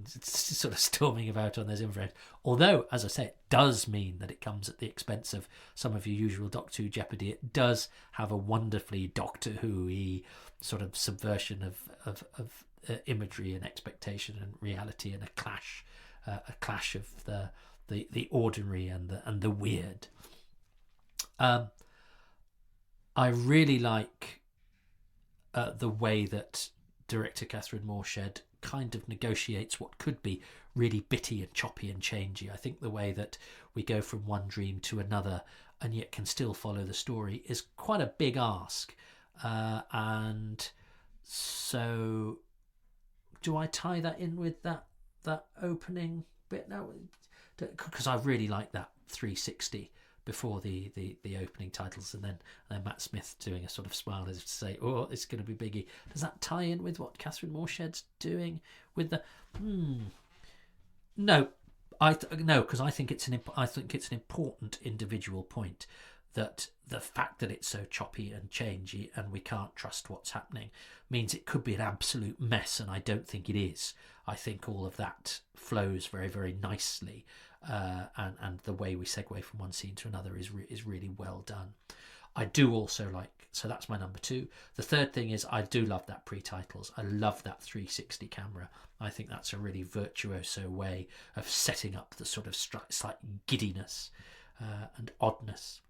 sort of storming about on those infrared. Although, as I say, it does mean that it comes at the expense of some of your usual Doctor Who jeopardy. It does have a wonderfully Doctor Who-y sort of subversion of imagery and expectation and reality, and a clash of the ordinary and the weird. I really like the way that director Catherine Morshed kind of negotiates what could be really bitty and choppy and changey. I think the way that we go from one dream to another and yet can still follow the story is quite a big ask. And so do I tie that in with that opening bit now? Because I really like that 360 before the opening titles, and then Matt Smith doing a sort of smile as if to say, oh, it's going to be biggie. Does that tie in with what Catherine Morshed's doing with the no, because I think it's an important individual point, that the fact that it's so choppy and changey and we can't trust what's happening means it could be an absolute mess, and I don't think it is. I think all of that flows very, very nicely, and the way we segue from one scene to another is really well done. I do also like, so that's my number 2. The third thing is I do love that pre-titles. I love that 360 camera. I think that's a really virtuoso way of setting up the sort of slight giddiness and oddness.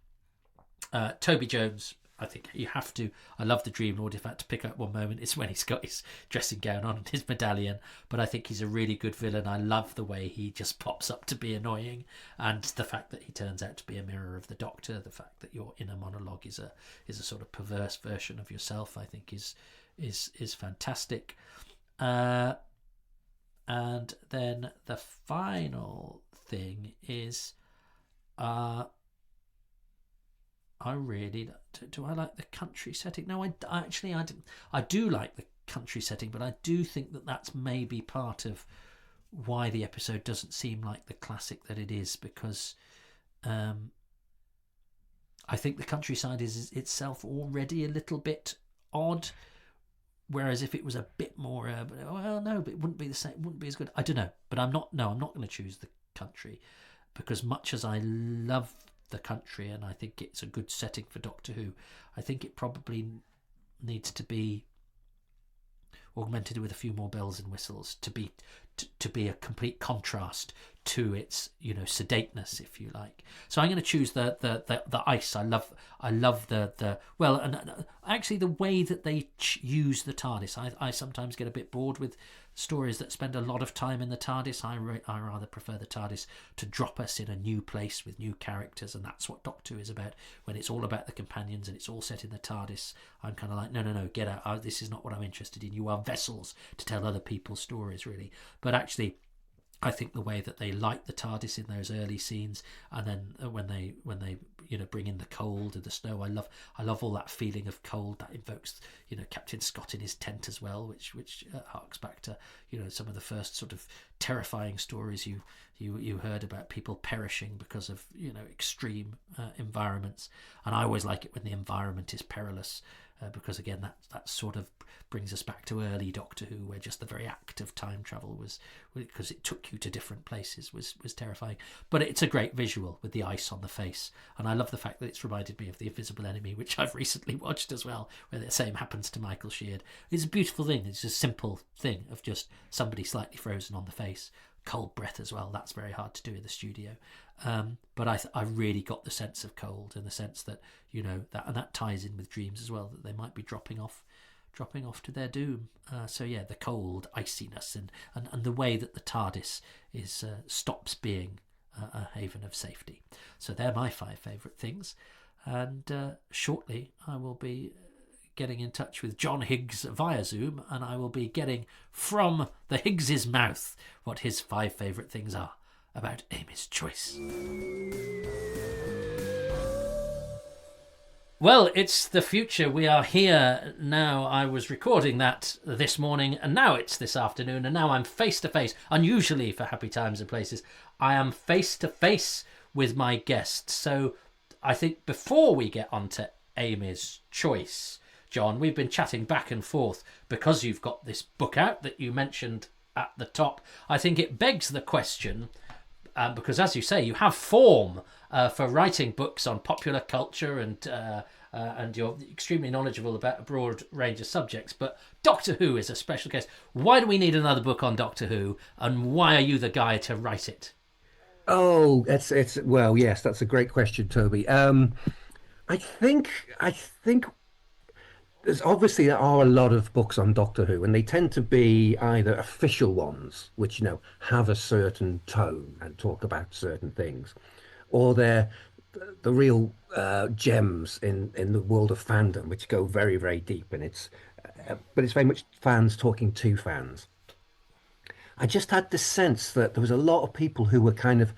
Toby Jones, I think you have to. I love the Dream Lord. If I had to pick up one moment, it's when he's got his dressing gown on and his medallion. But I think he's a really good villain. I love the way he just pops up to be annoying, and the fact that he turns out to be a mirror of the Doctor. The fact that your inner monologue is a sort of perverse version of yourself, I think is fantastic. And then the final thing is, I really do. I like the country setting. No, I didn't. I do like the country setting, but I do think that that's maybe part of why the episode doesn't seem like the classic that it is, because I think the countryside is itself already a little bit odd. Whereas if it was a bit more urban, well, no, but it wouldn't be the same. It wouldn't be as good. I don't know, but I'm not going to choose the country, because much as I love the country and I think it's a good setting for Doctor Who, I think it probably needs to be augmented with a few more bells and whistles to be to be a complete contrast to its sedateness, if you like. So I'm going to choose the ice. I love the well, and actually the way that they use the TARDIS. I sometimes get a bit bored with stories that spend a lot of time in the TARDIS. I rather prefer the TARDIS to drop us in a new place with new characters, and that's what Doctor Who is about. When it's all about the companions and it's all set in the TARDIS, I'm kind of like, no, get out. This is not what I'm interested in. You are vessels to tell other people's stories, really. But actually, I think the way that they light the TARDIS in those early scenes, and then when they bring in the cold and the snow, I love all that feeling of cold that invokes Captain Scott in his tent as well, which harks back to some of the first sort of terrifying stories you heard about people perishing because of extreme environments. And I always like it when the environment is perilous, because again that sort of brings us back to early Doctor Who, where just the very act of time travel was, because it took you to different places, was terrifying. But it's a great visual with the ice on the face, and I love the fact that it's reminded me of The Invisible Enemy, which I've recently watched as well, where the same happens to Michael Sheard. It's a beautiful thing. It's a simple thing of just somebody slightly frozen on the face. Cold breath as well. That's very hard to do in the studio. But I really got the sense of cold, and the sense that that ties in with dreams as well, that they might be dropping off to their doom. So yeah, the cold iciness and the way that the TARDIS is stops being a haven of safety. So they're my 5 favourite things, and shortly I will be getting in touch with John Higgs via Zoom, and I will be getting from the Higgs's mouth what his 5 favourite things are about Amy's Choice. Well, it's the future. We are here now. I was recording that this morning, and now it's this afternoon, and now I'm face to face. Unusually for Happy Times and Places, I am face to face with my guests. So I think before we get on to Amy's Choice, John, we've been chatting back and forth because you've got this book out that you mentioned at the top. I think it begs the question, because as you say, you have form for writing books on popular culture, and you're extremely knowledgeable about a broad range of subjects. But Doctor Who is a special case. Why do we need another book on Doctor Who, and why are you the guy to write it? Oh, it's well, yes, that's a great question, Toby. I think there are a lot of books on Doctor Who, and they tend to be either official ones, which have a certain tone and talk about certain things, or they're the real gems in the world of fandom, which go very, very deep, and but it's very much fans talking to fans. I just had this sense that there was a lot of people who were kind of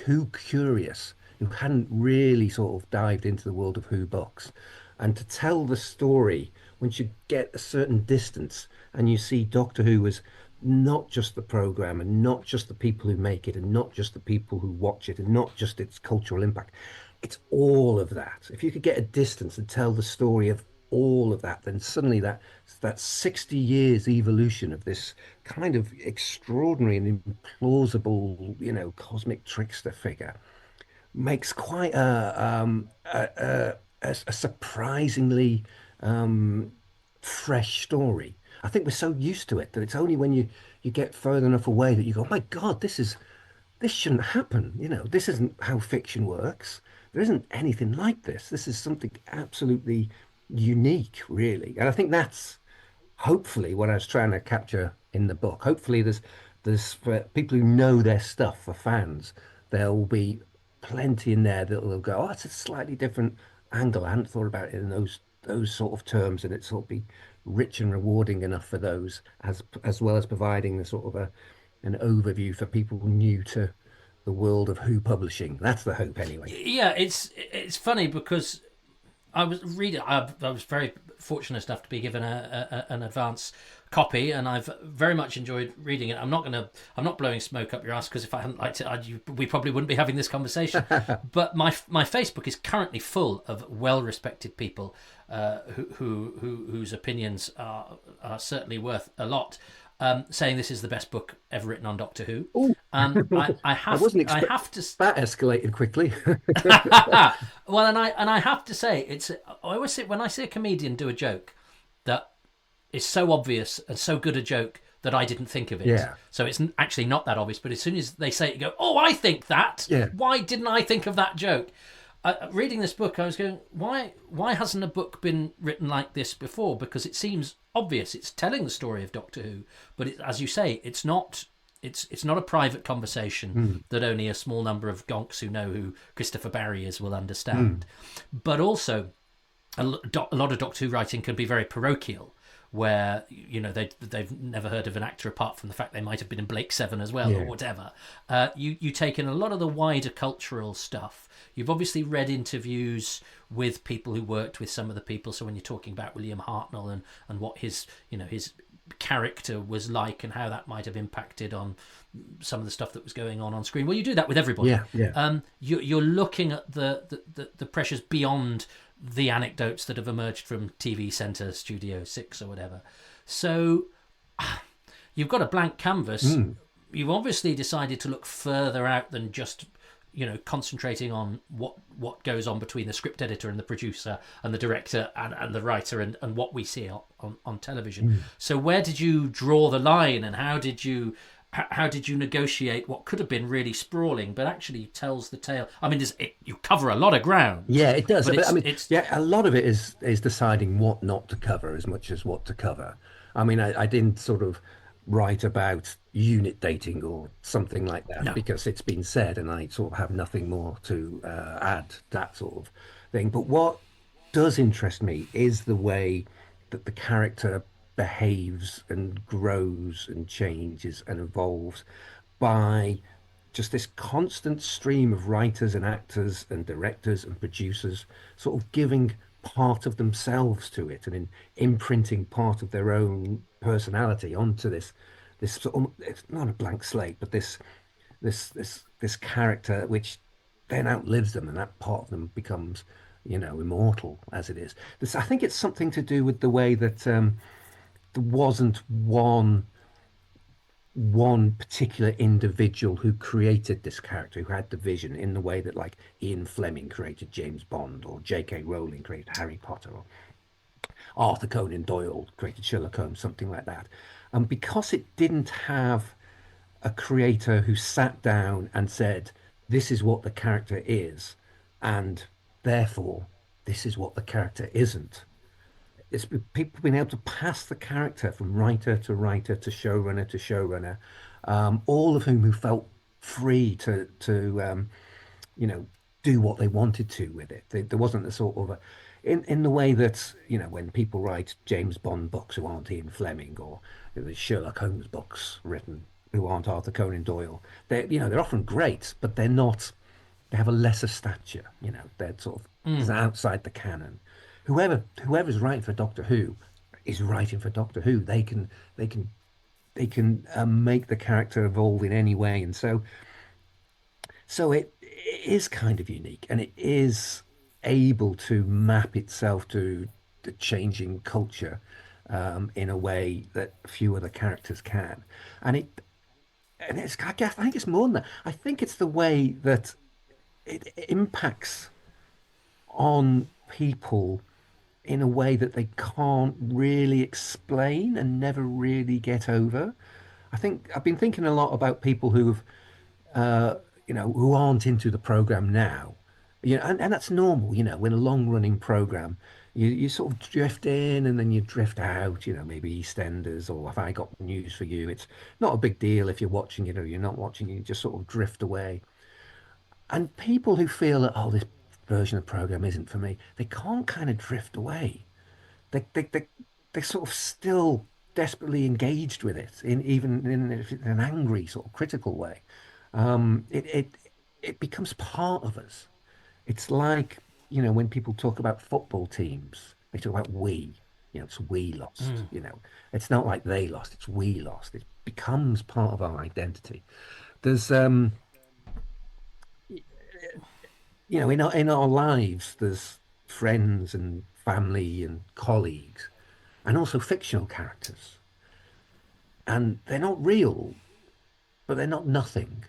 Who curious, who hadn't really sort of dived into the world of Who books. And to tell the story, once you get a certain distance and you see Doctor Who as not just the program, and not just the people who make it, and not just the people who watch it, and not just its cultural impact, it's all of that. If you could get a distance and tell the story of all of that, then suddenly that 60 years evolution of this kind of extraordinary and implausible, cosmic trickster figure makes quite a surprisingly fresh story. I think we're so used to it that it's only when you get further enough away that you go, "Oh my God, this shouldn't happen. This isn't how fiction works. There isn't anything like this. This is something absolutely unique, really." And I think that's hopefully what I was trying to capture in the book. Hopefully, there's for people who know their stuff, for fans, there will be plenty in there that will go, "Oh, it's a slightly different angle. I hadn't thought about it in those sort of terms," and it's sort of be rich and rewarding enough for those, as well as providing the sort of an overview for people new to the world of Who publishing. That's the hope, anyway. Yeah, it's funny because I was reading. I was very fortunate enough to be given an advance copy, and I've very much enjoyed reading it. I'm not blowing smoke up your ass, because if I hadn't liked it, we probably wouldn't be having this conversation. But my Facebook is currently full of well-respected people whose opinions are certainly worth a lot. Saying this is the best book ever written on Doctor Who. Oh, I have to that escalated quickly. Well, and I have to say, I always say, when I see a comedian do a joke that is so obvious and so good a joke that I didn't think of it. Yeah. So it's actually not that obvious. But as soon as they say it, you go, oh, I think that. Yeah. Why didn't I think of that joke? Reading this book, I was going, why hasn't a book been written like this before? Because it seems obvious. It's telling the story of Doctor Who, but as you say, it's not. It's not a private conversation Mm. that only a small number of gonks who know who Christopher Barry is will Mm. understand. But also, a lot of Doctor Who writing can be very parochial, where they've never heard of an actor apart from the fact they might have been in Blake Seven as well or Yeah. whatever. You take in a lot of the wider cultural stuff. You've obviously read interviews with people who worked with some of the people. So when you're talking about William Hartnell and what his character was like and how that might have impacted on some of the stuff that was going on screen. Well, you do that with everybody. Yeah. Yeah. You're looking at the pressures beyond the anecdotes that have emerged from TV Centre Studio 6 or whatever. So you've got a blank canvas. Mm. You've obviously decided to look further out than just concentrating on what goes on between the script editor and the producer and the director and the writer and what we see on television. Mm. So where did you draw the line, and how did you negotiate what could have been really sprawling but actually tells the tale? I mean, you cover a lot of ground, Yeah, it does. but But I mean, it's yeah, a lot of it is deciding what not to cover as much as what to cover. I mean, I didn't sort of write about unit dating or something like that no. because it's been said, and I sort of have nothing more to add that sort of thing. But what does interest me is the way that the character behaves and grows and changes and evolves by just this constant stream of writers and actors and directors and producers sort of giving part of themselves to it and imprinting part of their own personality onto this sort of, it's not a blank slate, but this character which then outlives them, and that part of them becomes, immortal as it is. I think it's something to do with the way that there wasn't one particular individual who created this character, who had the vision in the way that like Ian Fleming created James Bond, or J.K. Rowling created Harry Potter, or Arthur Conan Doyle created Sherlock Holmes, something like that. And because it didn't have a creator who sat down and said, this is what the character is, and therefore this is what the character isn't. It's people being able to pass the character from writer to showrunner to showrunner, all of whom who felt free to you know do what they wanted to with it. There wasn't a sort of in the way that when people write James Bond books who aren't Ian Fleming, or the Sherlock Holmes books written who aren't Arthur Conan Doyle. They're often great, but they're not. They have a lesser stature. They're sort of outside the canon. Whoever's writing for Doctor Who is writing for Doctor Who. They can make the character evolve in any way, and so it is kind of unique, and it is able to map itself to the changing culture in a way that few other characters can. And I guess I think it's more than that. I think it's the way that it impacts on people in a way that they can't really explain and never really get over. I think I've been thinking a lot about people uh, who aren't into the program now. And that's normal, when a long running program, you sort of drift in and then you drift out, maybe EastEnders, or Have I Got News for You. It's not a big deal if you're watching it or you're not watching it, you just sort of drift away. And people who feel that, oh, this version of the program isn't for me, they can't kind of drift away. They're sort of still desperately engaged with it, even in an angry, sort of critical way. It becomes part of us. It's like, when people talk about football teams, they talk about we. It's we lost. It's not like they lost, it's we lost. It becomes part of our identity. There's in our lives, there's friends and family and colleagues, and also fictional characters. And they're not real, but they're not nothing.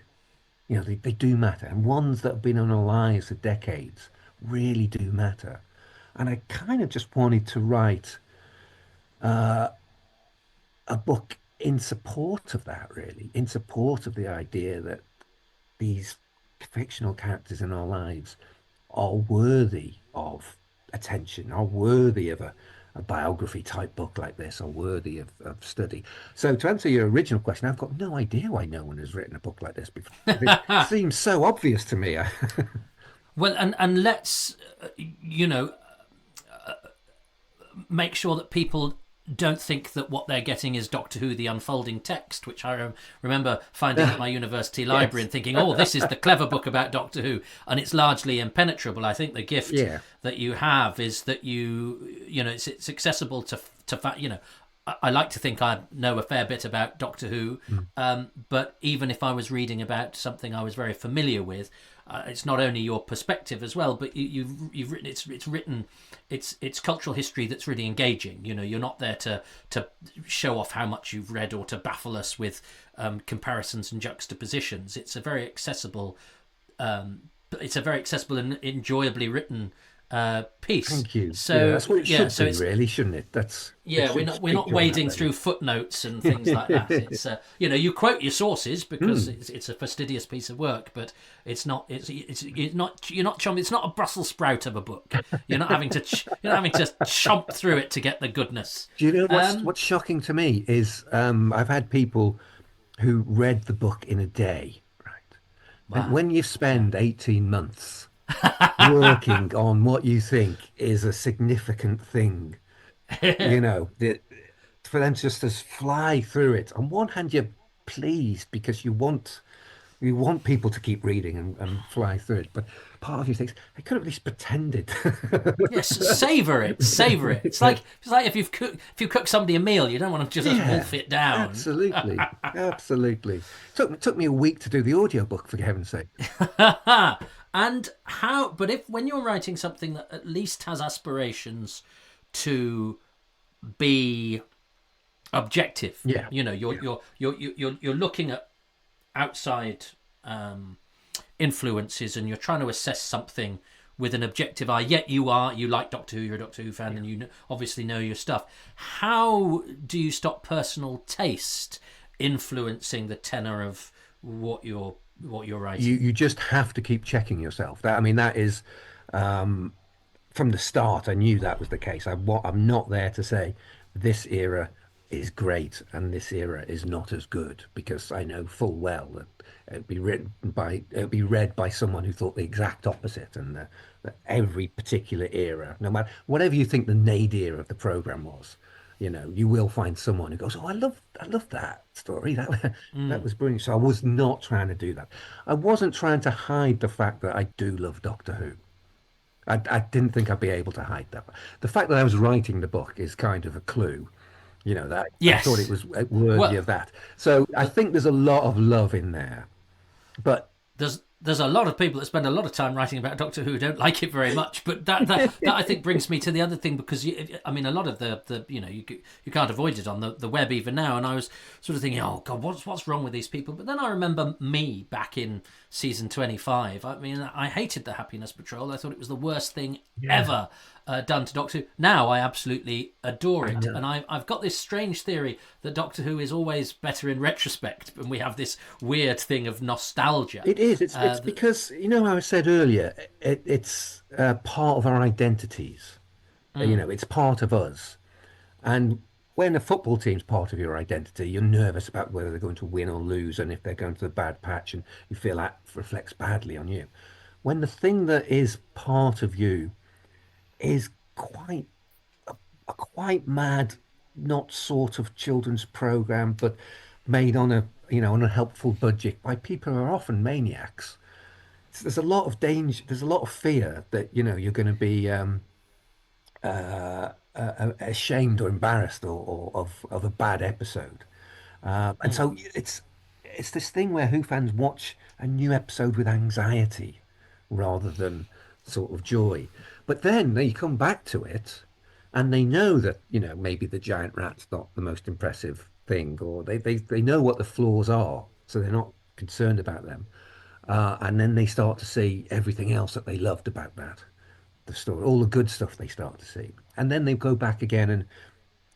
They do matter. And ones that have been in our lives for decades really do matter. And I kind of just wanted to write a book in support of that, really, in support of the idea that these fictional characters in our lives are worthy of attention, are worthy of a biography type book like this, are worthy of study. So to answer your original question, I've got no idea why no one has written a book like this before. It seems so obvious to me. Well, and let's you know make sure that people don't think that what they're getting is Doctor Who, the unfolding text, which I remember finding at my university library Yes. and thinking, oh, this is the clever book about Doctor Who, and it's largely impenetrable. I think the gift Yeah. that you have is that it's accessible to. I like to think I know a fair bit about Doctor Who, Mm. but even if I was reading about something I was very familiar with, it's not only your perspective as well, but you've written it's written it's cultural history that's really engaging. You're not there to show off how much you've read or to baffle us with comparisons and juxtapositions. It's a very accessible and enjoyably written piece. Thank you. Yeah, So that's what it yeah, should so be, it's really, shouldn't it? It yeah, we're should not we're speak not on that wading through level. footnotes and things like that. It's you quote your sources because Mm. it's a fastidious piece of work, but it's not it's not a Brussels sprout of a book. You're not having to chomp through it to get the goodness. Do you know Um, what's shocking to me is I've had people who read the book in a day, right? And wow, when you yeah. spend 18 months working on what you think is a significant thing, for them just to fly through it. On one hand, you're pleased because you want people to keep reading and fly through it, but part of you thinks they could have at least pretended. Yes, savor it, savor it. It's like if you cook somebody a meal, you don't want to just Yeah, wolf it down. absolutely. Absolutely. Took me a week to do the audiobook, for heaven's sake. And how? But if when you're writing something that at least has aspirations to be objective, Yeah. you're Yeah. you're looking at outside um, influences and you're trying to assess something with an objective eye. Yet you like Doctor Who, you're a Doctor Who fan, and obviously know your stuff. How do you stop personal taste influencing the tenor of what you're You writing? you just have to keep checking yourself. That I mean, that is um from the start, I knew that was the case. I'm not there to say this era is great and this era is not as good because I know full well that it'd be read by someone who thought the exact opposite, and that every particular era, no matter whatever you think the nadir of the program was, you will find someone who goes, "Oh, I love that story. That Mm. was brilliant." So I was not trying to do that. I wasn't trying to hide the fact that I do love Doctor Who. I didn't think I'd be able to hide that. The fact that I was writing the book is kind of a clue, that I thought it Yes. was worthy Well, of that. So I th- think there's a lot of love in there. But there's a lot of people that spend a lot of time writing about Doctor Who who don't like it very much. But that I think brings me to the other thing because I mean a lot of the you can't avoid it on the web even now. And I was sort of thinking, oh God, what's wrong with these people? But then I remember me back in season 25. I mean, I hated the Happiness Patrol. I thought it was the worst thing yeah, ever done to Doctor Who. Now I absolutely adore I it, know. and I've got this strange theory that Doctor Who is always better in retrospect, and we have this weird thing of nostalgia. It is. It's That because how I said earlier, it's part of our identities. It's part of us. And when a football team's part of your identity, you're nervous about whether they're going to win or lose, and if they're going to the bad patch, and you feel that reflects badly on you. When the thing that is part of you is a quite mad, not sort of children's program, but made on a helpful budget by people who are often maniacs. There's a lot of danger. There's a lot of fear that you're going to be ashamed or embarrassed of a bad episode. And so it's this thing where Who fans watch a new episode with anxiety rather than sort of joy. But then they come back to it and they know that, maybe the giant rat's not the most impressive thing, or they know what the flaws are, so they're not concerned about them. And then they start to see everything else that they loved about that, the story, all the good stuff they start to see. And then they go back again and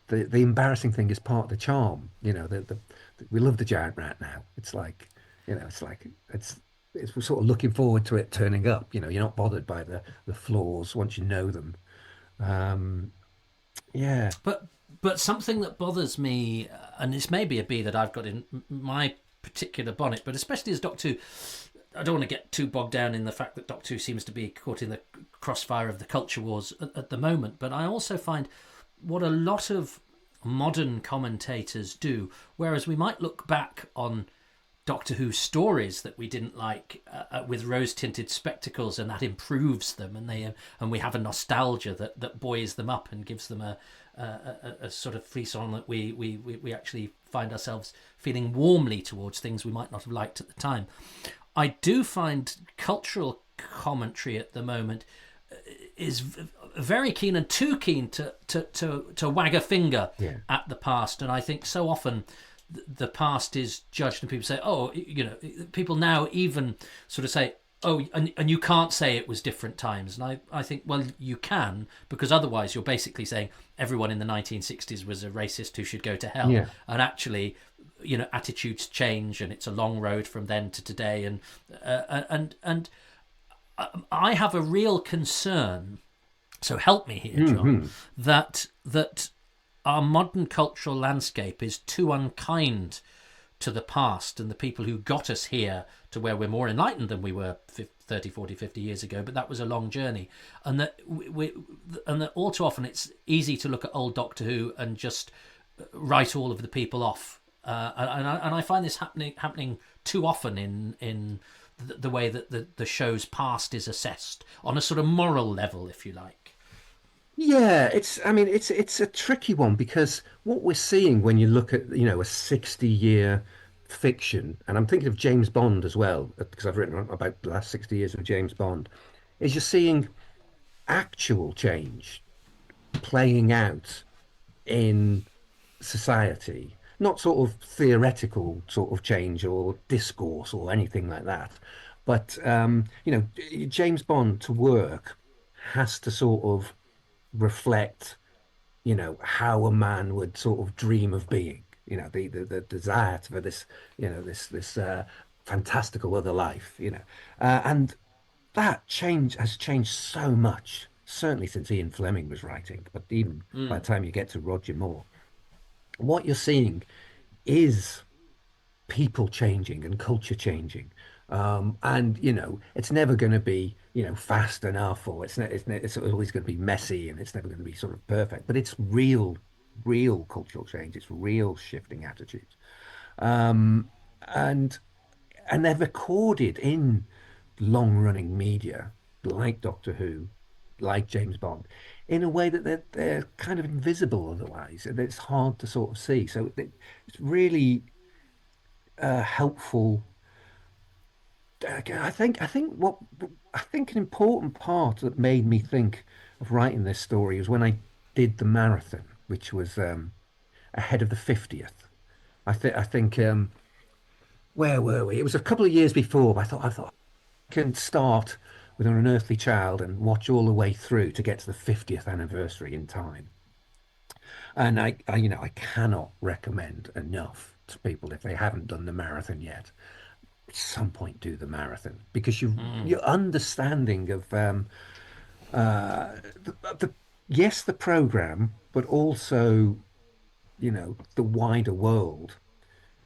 the embarrassing thing is part of the charm. We love the giant rat now. It's we're sort of looking forward to it turning up. You're not bothered by the flaws once you know them. Um, yeah, But something that bothers me, and this may be a bee that I've got in my particular bonnet, but especially as Doctor Who, I don't want to get too bogged down in the fact that Doctor Who seems to be caught in the crossfire of the culture wars at the moment. But I also find what a lot of modern commentators do, whereas we might look back on Doctor Who stories that we didn't like with rose-tinted spectacles, and that improves them, and we have a nostalgia that buoys them up and gives them a sort of frisson that we actually find ourselves feeling warmly towards things we might not have liked at the time. I do find cultural commentary at the moment is very keen, and too keen to wag a finger yeah, at the past, and I think so often the past is judged, and people say, oh, people now even sort of say, oh, and you can't say it was different times. And I think, well, you can, because otherwise you're basically saying everyone in the 1960s was a racist who should go to hell. yeah. And actually, attitudes change, and it's a long road from then to today. And I have a real concern, so help me here, John, Hmm. that our modern cultural landscape is too unkind to the past and the people who got us here to where we're more enlightened than we were 30, 40, 50 years ago, but that was a long journey. And that and that all too often it's easy to look at old Doctor Who and just write all of the people off. And I find this happening too often in the way that the show's past is assessed on a sort of moral level, if you like. Yeah, it's a tricky one because what we're seeing when you look at, a 60-year fiction, and I'm thinking of James Bond as well, because I've written about the last 60 years of James Bond, is you're seeing actual change playing out in society, not sort of theoretical sort of change or discourse or anything like that. But James Bond to work has to sort of reflect, how a man would sort of dream of being, the desire for this, this fantastical other life, and that change has changed so much, certainly since Ian Fleming was writing, but even by the time you get to Roger Moore, what you're seeing is people changing and culture changing. And it's never going to be, fast enough, or it's always going to be messy, and it's never going to be sort of perfect. But it's real cultural change. It's real shifting attitudes. Um, and they're recorded in long-running media like Doctor Who, like James Bond, in a way that they're kind of invisible otherwise, and it's hard to sort of see. So it's really helpful. I think an important part that made me think of writing this story was when I did the marathon, which was ahead of the 50th. I think where were we? It was a couple of years before, but I thought I can start with an unearthly child and watch all the way through to get to the 50th anniversary in time. And I cannot recommend enough to people, if they haven't done the marathon yet, at some point do the marathon, because your understanding of the yes, the program, but also, the wider world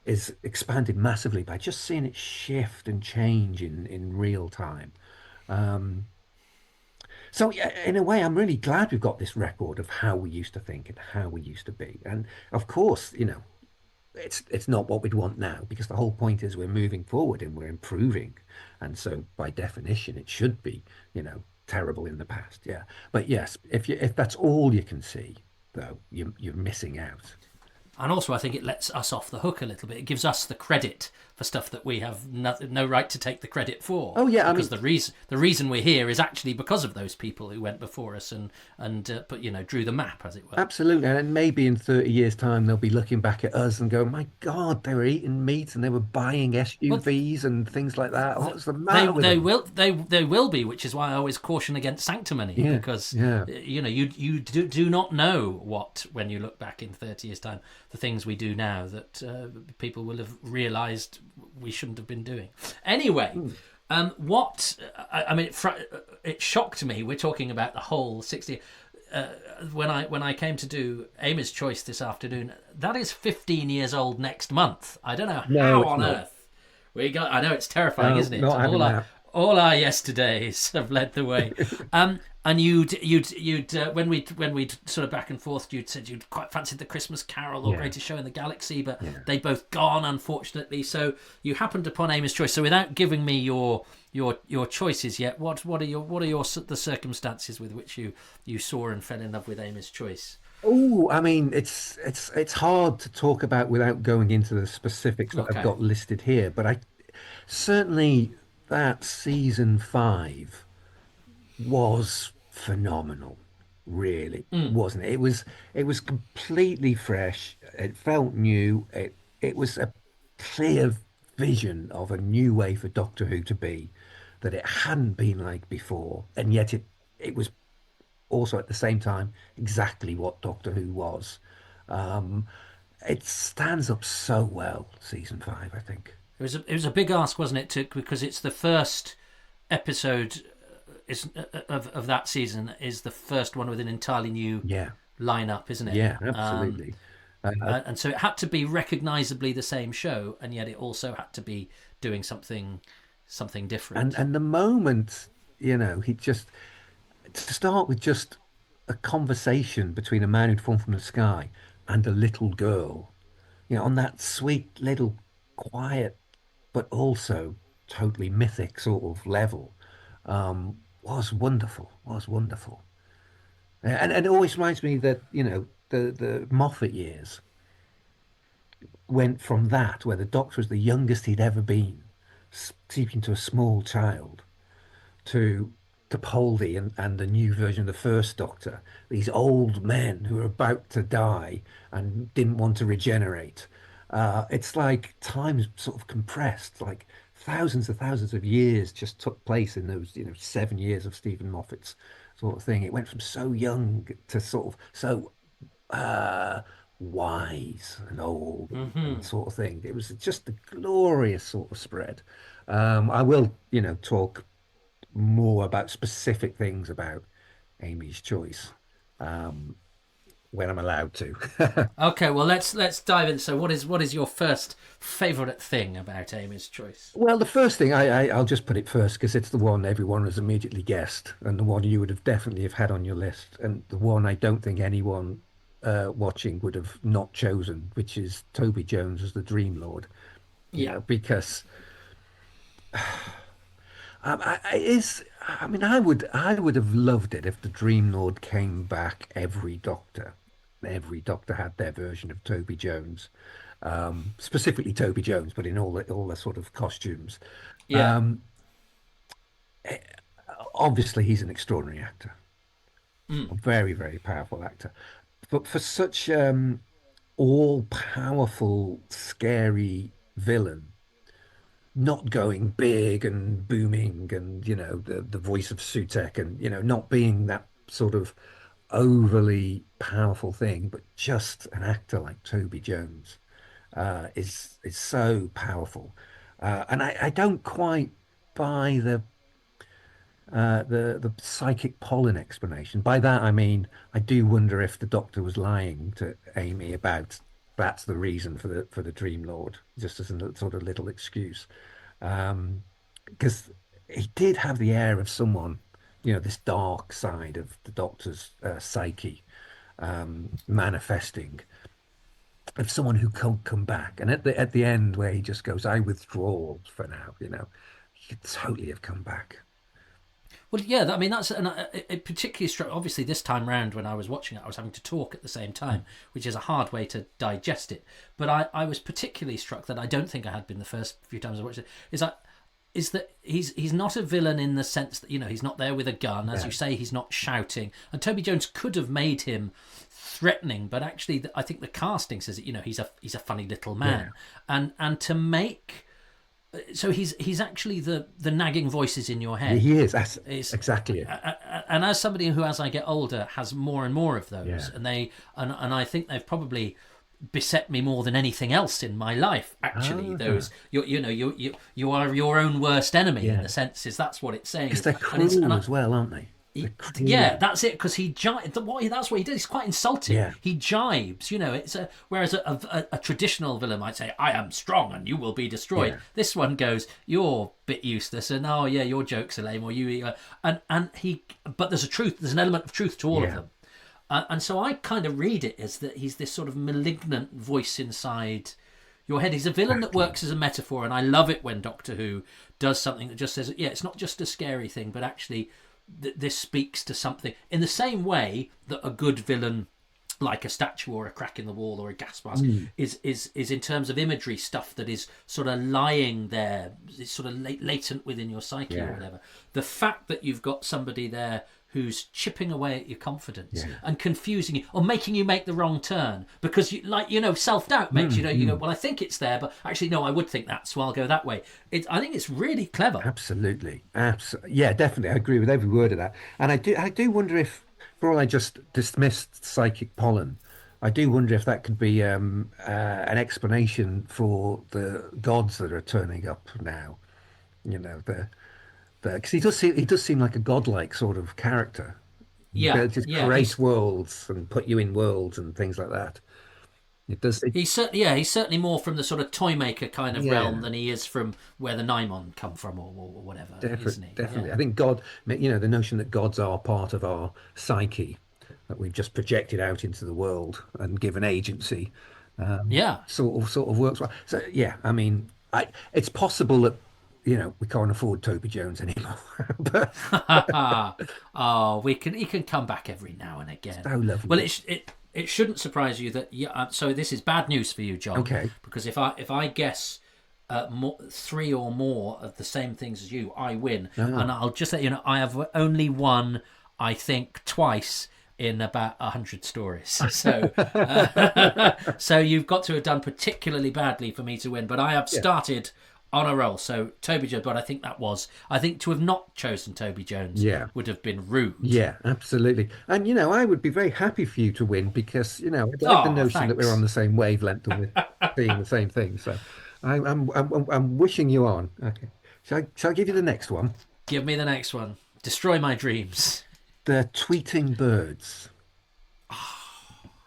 is expanded massively by just seeing it shift and change in real time. Um, so yeah, in a way, I'm really glad we've got this record of how we used to think and how we used to be. And of course, it's not what we'd want now, because the whole point is we're moving forward and we're improving. And so by definition, it should be, terrible in the past. Yeah. But yes, if that's all you can see, though, you're missing out. And also, I think it lets us off the hook a little bit. It gives us the credit for stuff that we have no right to take the credit for, Oh yeah, I because mean, the reason we're here is actually because of those people who went before us and but drew the map, as it were. absolutely. And maybe in 30 years' time, they'll be looking back at us and go, my God, they were eating meat and they were buying Well, SUVs and things like that. What's the they matter with they them? will they will be, which is why I always caution against sanctimony, Yeah, because yeah. you do not know what, when you look back in 30 years time, the things we do now that people will have realized we shouldn't have been doing anyway. Mm. What I mean, it shocked me. We're talking about the whole 60. When I came to do Amy's Choice this afternoon, that is 15 years old next month. I don't know No, how it's on not. earth we got. I know it's terrifying, No, isn't it? not having that. All our yesterdays have led the way. And you'd when we sort of back and forth, you'd said you'd quite fancied The Christmas Carol or Yeah, Greatest Show in the Galaxy, but yeah. they both gone, unfortunately. So you happened upon Amy's Choice. So without giving me your choices yet, what are the circumstances with which you saw and fell in love with Amy's Choice? Oh, I mean, it's hard to talk about without going into the specifics that I've Okay. got listed here, but I certainly that season five was phenomenal, really, Mm. wasn't it? It was completely fresh. It felt new. It was a clear vision of a new way for Doctor Who to be that it hadn't been like before, and yet it was also at the same time exactly what Doctor Who was. Um, it stands up so well, season five, I think. It was a big ask, wasn't it? Because it's the first episode of that season, is the first one with an entirely new Yeah, lineup, isn't it? yeah, absolutely. And so it had to be recognisably the same show, and yet it also had to be doing something And different. and the moment, he just to start with just a conversation between a man who'd fallen from the sky and a little girl, on that sweet little quiet but also totally mythic sort of level, was wonderful, was wonderful. And it always reminds me that, the Moffat years went from that, where the Doctor was the youngest he'd ever been, speaking to a small child, to Capaldi and the new version of the first Doctor, these old men who are about to die and didn't want to regenerate. It's like time's sort of compressed, like thousands of years just took place in those, 7 years of Stephen Moffat's sort of thing. It went from so young to sort of so uh, wise and old and Hmm. sort of thing. It was just a glorious sort of spread. I will, talk more about specific things about Amy's Choice um, when I'm allowed to. Okay, well let's dive in. So what is your first favourite thing about Amy's Choice? Well, the first thing I'll just put it first because it's the one everyone has immediately guessed, and the one you would have definitely have had on your list, and the one I don't think anyone watching would have not chosen, which is Toby Jones as the Dream Lord. Yeah, Because it is. I mean, I would have loved it if the Dream Lord came back every Doctor. Every Doctor had their version of Toby Jones, specifically Toby Jones, but in all the sort of costumes. yeah. Um, Obviously, he's an extraordinary actor, Mm. a very, very powerful actor. But for such all-powerful, scary villain, not going big and booming and the voice of Sutek and not being that sort of overly powerful thing, but just an actor like Toby Jones is so powerful. And I don't quite buy the psychic pollen explanation. By that I mean I do wonder if the Doctor was lying to Amy about that's the reason for the Dream Lord, just as a sort of little excuse. Because he did have the air of someone, this dark side of the Doctor's psyche manifesting, of someone who can't come back. And at the end, where he just goes, "I withdraw for now," he could totally have come back. Well, yeah, I mean that's and it particularly struck. Obviously, this time round when I was watching it, I was having to talk at the same time, which is a hard way to digest it. But I was particularly struck that I don't think I had been the first few times I watched it. Is that he's not a villain in the sense that he's not there with a gun, as you say. He's not shouting, and Toby Jones could have made him threatening, but actually, I think the casting says that he's a funny little man, and to make. So he's actually the nagging voices in your head. He is. That's exactly it. And as somebody who, as I get older, has more and more of those, Yeah. and I think they've probably beset me more than anything else in my life. Actually, those you are your own worst enemy in the sense is that's what it's saying. Because they're cruel as well, aren't they? Yeah, that's it. Because that's what he does. He's quite insulting. Yeah. He jibes. It's whereas a traditional villain might say, "I am strong and you will be destroyed." Yeah. This one goes, "You're a bit useless," and "Oh yeah, your jokes are lame," or you. And he. But there's a truth. There's an element of truth to all of them. And so I kind of read it as that he's this sort of malignant voice inside your head. He's a villain that works as a metaphor, and I love it when Doctor Who does something that just says, "Yeah, it's not just a scary thing, but actually." This speaks to something in the same way that a good villain like a statue or a crack in the wall or a gas mask is in terms of imagery stuff that is sort of lying there, it's sort of latent within your psyche or whatever. The fact that you've got somebody there who's chipping away at your confidence and confusing you or making you make the wrong turn because self-doubt makes you go, well, I think it's there, but actually no, I would think that, so I'll go that way. I think it's really clever. Absolutely. Yeah, definitely. I agree with every word of that. And I do wonder if, for all I just dismissed psychic pollen, I do wonder if that could be an explanation for the gods that are turning up now. Because he does seem like a godlike sort of character. Yeah, Just yeah. create worlds and put you in worlds and things like that. It does. He's certainly more from the sort of toy maker kind of realm than he is from where the Naimon come from or whatever, isn't he? Definitely. Yeah. I think God, the notion that gods are part of our psyche that we've just projected out into the world and given agency, sort of works well. So yeah, I mean, it's possible that we can't afford Toby Jones anymore, but He can come back every now and again. so lovely. Well, it shouldn't surprise you that so this is bad news for you, John. Okay. Because if I guess three or more of the same things as you, I win. And I'll just let you know, I have only won, I think, twice in about 100 stories. So so you've got to have done particularly badly for me to win. But I have started on a roll. So Toby Jones, but I think to have not chosen Toby Jones would have been rude. Yeah, absolutely. And I would be very happy for you to win because I like the notion that we're on the same wavelength and we're seeing the same thing. So I'm wishing you on. Okay. Shall I give you the next one? Give me the next one. Destroy my dreams. The tweeting birds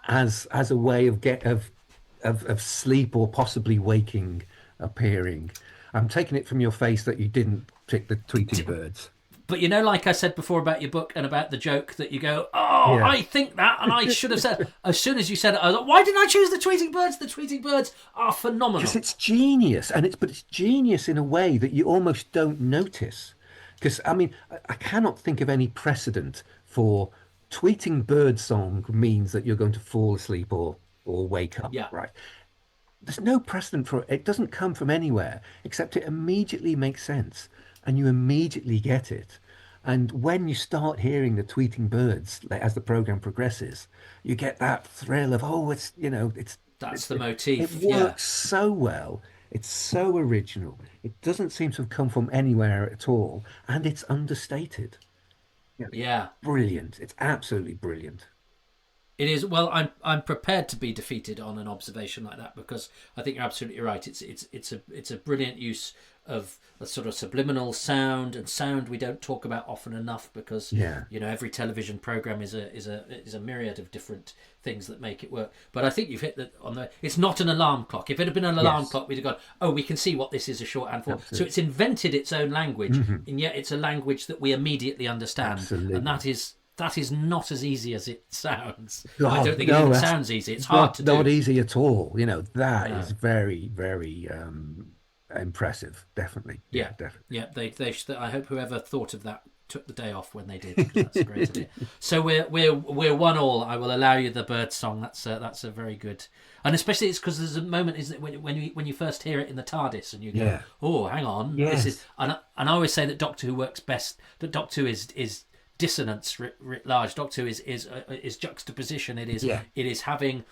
as a way of sleep or possibly waking appearing. I'm taking it from your face that you didn't pick the tweeting birds. But like I said before about your book and about the joke that you go, I think that, and I should have said, as soon as you said it, I was like, why didn't I choose the tweeting birds? The tweeting birds are phenomenal. Because it's genius, but it's genius in a way that you almost don't notice. Because, I mean, I cannot think of any precedent for tweeting bird song means that you're going to fall asleep or wake up, right? There's no precedent for it. It doesn't come from anywhere, except it immediately makes sense and you immediately get it. And when you start hearing the tweeting birds, as the program progresses, you get that thrill of, that's the motif. It works so well. It's so original. It doesn't seem to have come from anywhere at all. And it's understated. Yeah. Brilliant. It's absolutely brilliant. It is. Well, I'm prepared to be defeated on an observation like that because I think you're absolutely right. It's a brilliant use of a sort of subliminal sound and sound we don't talk about often enough because every television program is a myriad of different things that make it work. But I think you've hit that on the. It's not an alarm clock. If it had been an alarm clock, we'd have gone, oh, we can see what this is a shorthand for. Absolutely. So it's invented its own language, and yet it's a language that we immediately understand, and that is not as easy as it sounds. I don't think it even sounds easy. It's hard to do. Not easy at all. That is very, very impressive. Definitely. Yeah, definitely. Yeah, they I hope whoever thought of that took the day off when they did, because that's a great idea. So we're 1-1. I will allow you the bird song. That's a very good, and especially it's because there's a moment, isn't it, when you first hear it in the TARDIS and you go, Yeah. oh, hang on, this is, Yes. and I always say that Doctor Who works best. That Doctor Who is dissonance writ large. Doctor Who is juxtaposition. Yeah. It is having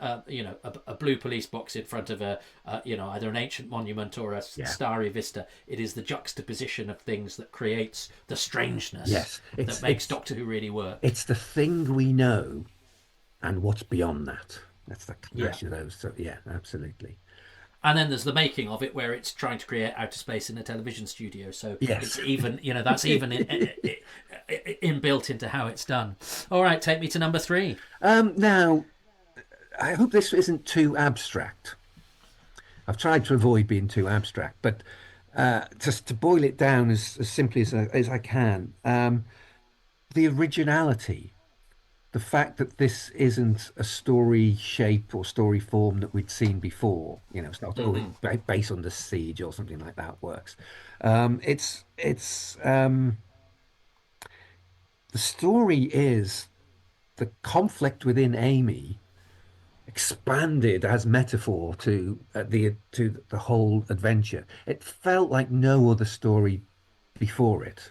a blue police box in front of either an ancient monument or a Yeah. starry vista. It is the juxtaposition of things that creates the strangeness Yes. that makes Doctor Who really work. It's the thing we know and what's beyond that. That's the Yeah. combination of those. So yeah, absolutely. And then there's the making of it, where it's trying to create outer space in a television studio. So Yes. it's even, that's even inbuilt into how it's done. All right, take me to number 3. Now, I hope this isn't too abstract. I've tried to avoid being too abstract, but just to boil it down as simply as I can, the originality, the fact that this isn't a story shape or story form that we'd seen before. It's not always based on the siege or something like that works. It's the story is the conflict within Amy expanded as metaphor to the whole adventure. It felt like no other story before it,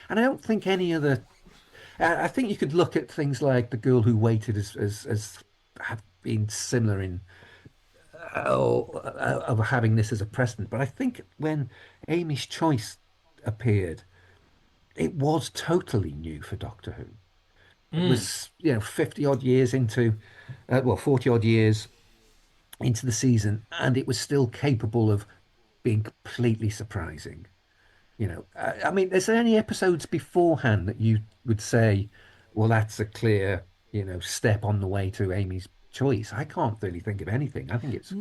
and I don't think any other. I think you could look at things like The Girl Who Waited as have been similar in of having this as a precedent. But I think when Amy's Choice appeared, it was totally new for Doctor Who. It was, 50 odd years into, 40 odd years into the season, and it was still capable of being completely surprising. I mean, is there any episodes beforehand that you would say, well, that's a clear, step on the way to Amy's Choice? I can't really think of anything. I think it's,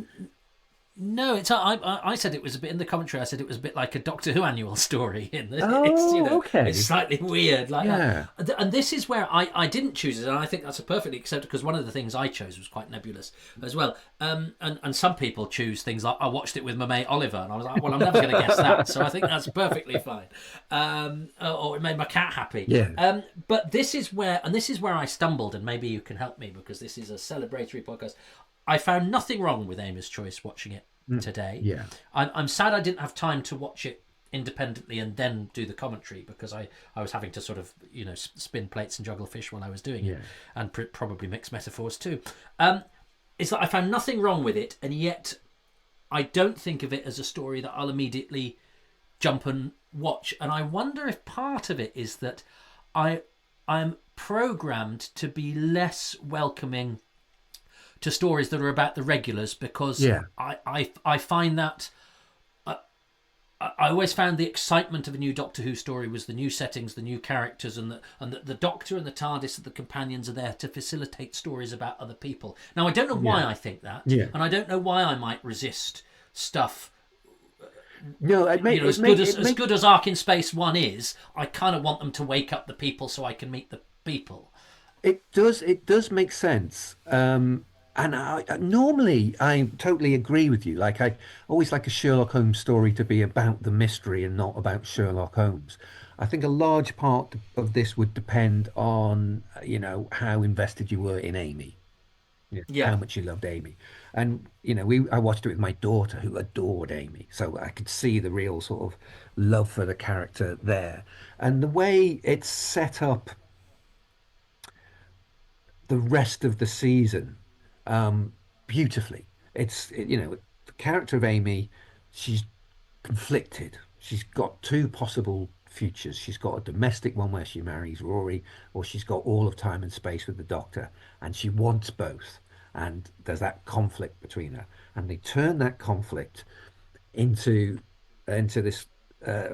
No, I said it was a bit in the commentary. I said it was a bit like a Doctor Who annual story in that oh, it's okay. slightly weird like Yeah. that. And this is where I didn't choose it, and I think that's a perfectly acceptable, because one of the things I chose was quite nebulous as well. And some people choose things like, I watched it with my mate Oliver, and I was like, well, I'm never going to guess that. So I think that's perfectly fine. Or it made my cat happy. Yeah. But this is where I stumbled, and maybe you can help me, because this is a celebratory podcast. I found nothing wrong with Amy's Choice watching it today. Yeah. I'm sad I didn't have time to watch it independently and then do the commentary, because I was having to sort of spin plates and juggle fish while I was doing it, and probably mix metaphors too. Is that I found nothing wrong with it, and yet I don't think of it as a story that I'll immediately jump and watch. And I wonder if part of it is that I'm programmed to be less welcoming to stories that are about the regulars, because Yeah. I find that I always found the excitement of a new Doctor Who story was the new settings, the new characters, and the Doctor and the TARDIS and the companions are there to facilitate stories about other people. Now, I don't know why I think that, Yeah. and I don't know why I might resist stuff. No, As good as Ark in Space 1 is, I kind of want them to wake up the people so I can meet the people. it does make sense. And normally I totally agree with you. Like I always like a Sherlock Holmes story to be about the mystery and not about Sherlock Holmes. I think a large part of this would depend on, how invested you were in Amy, how Yeah. much you loved Amy. And, I watched it with my daughter who adored Amy. So I could see the real sort of love for the character there. And the way it's set up the rest of the season beautifully. The character of Amy, she's conflicted. She's got two possible futures. She's got a domestic one where she marries Rory, or she's got all of time and space with the Doctor, and she wants both. And there's that conflict between her, and they turn that conflict into this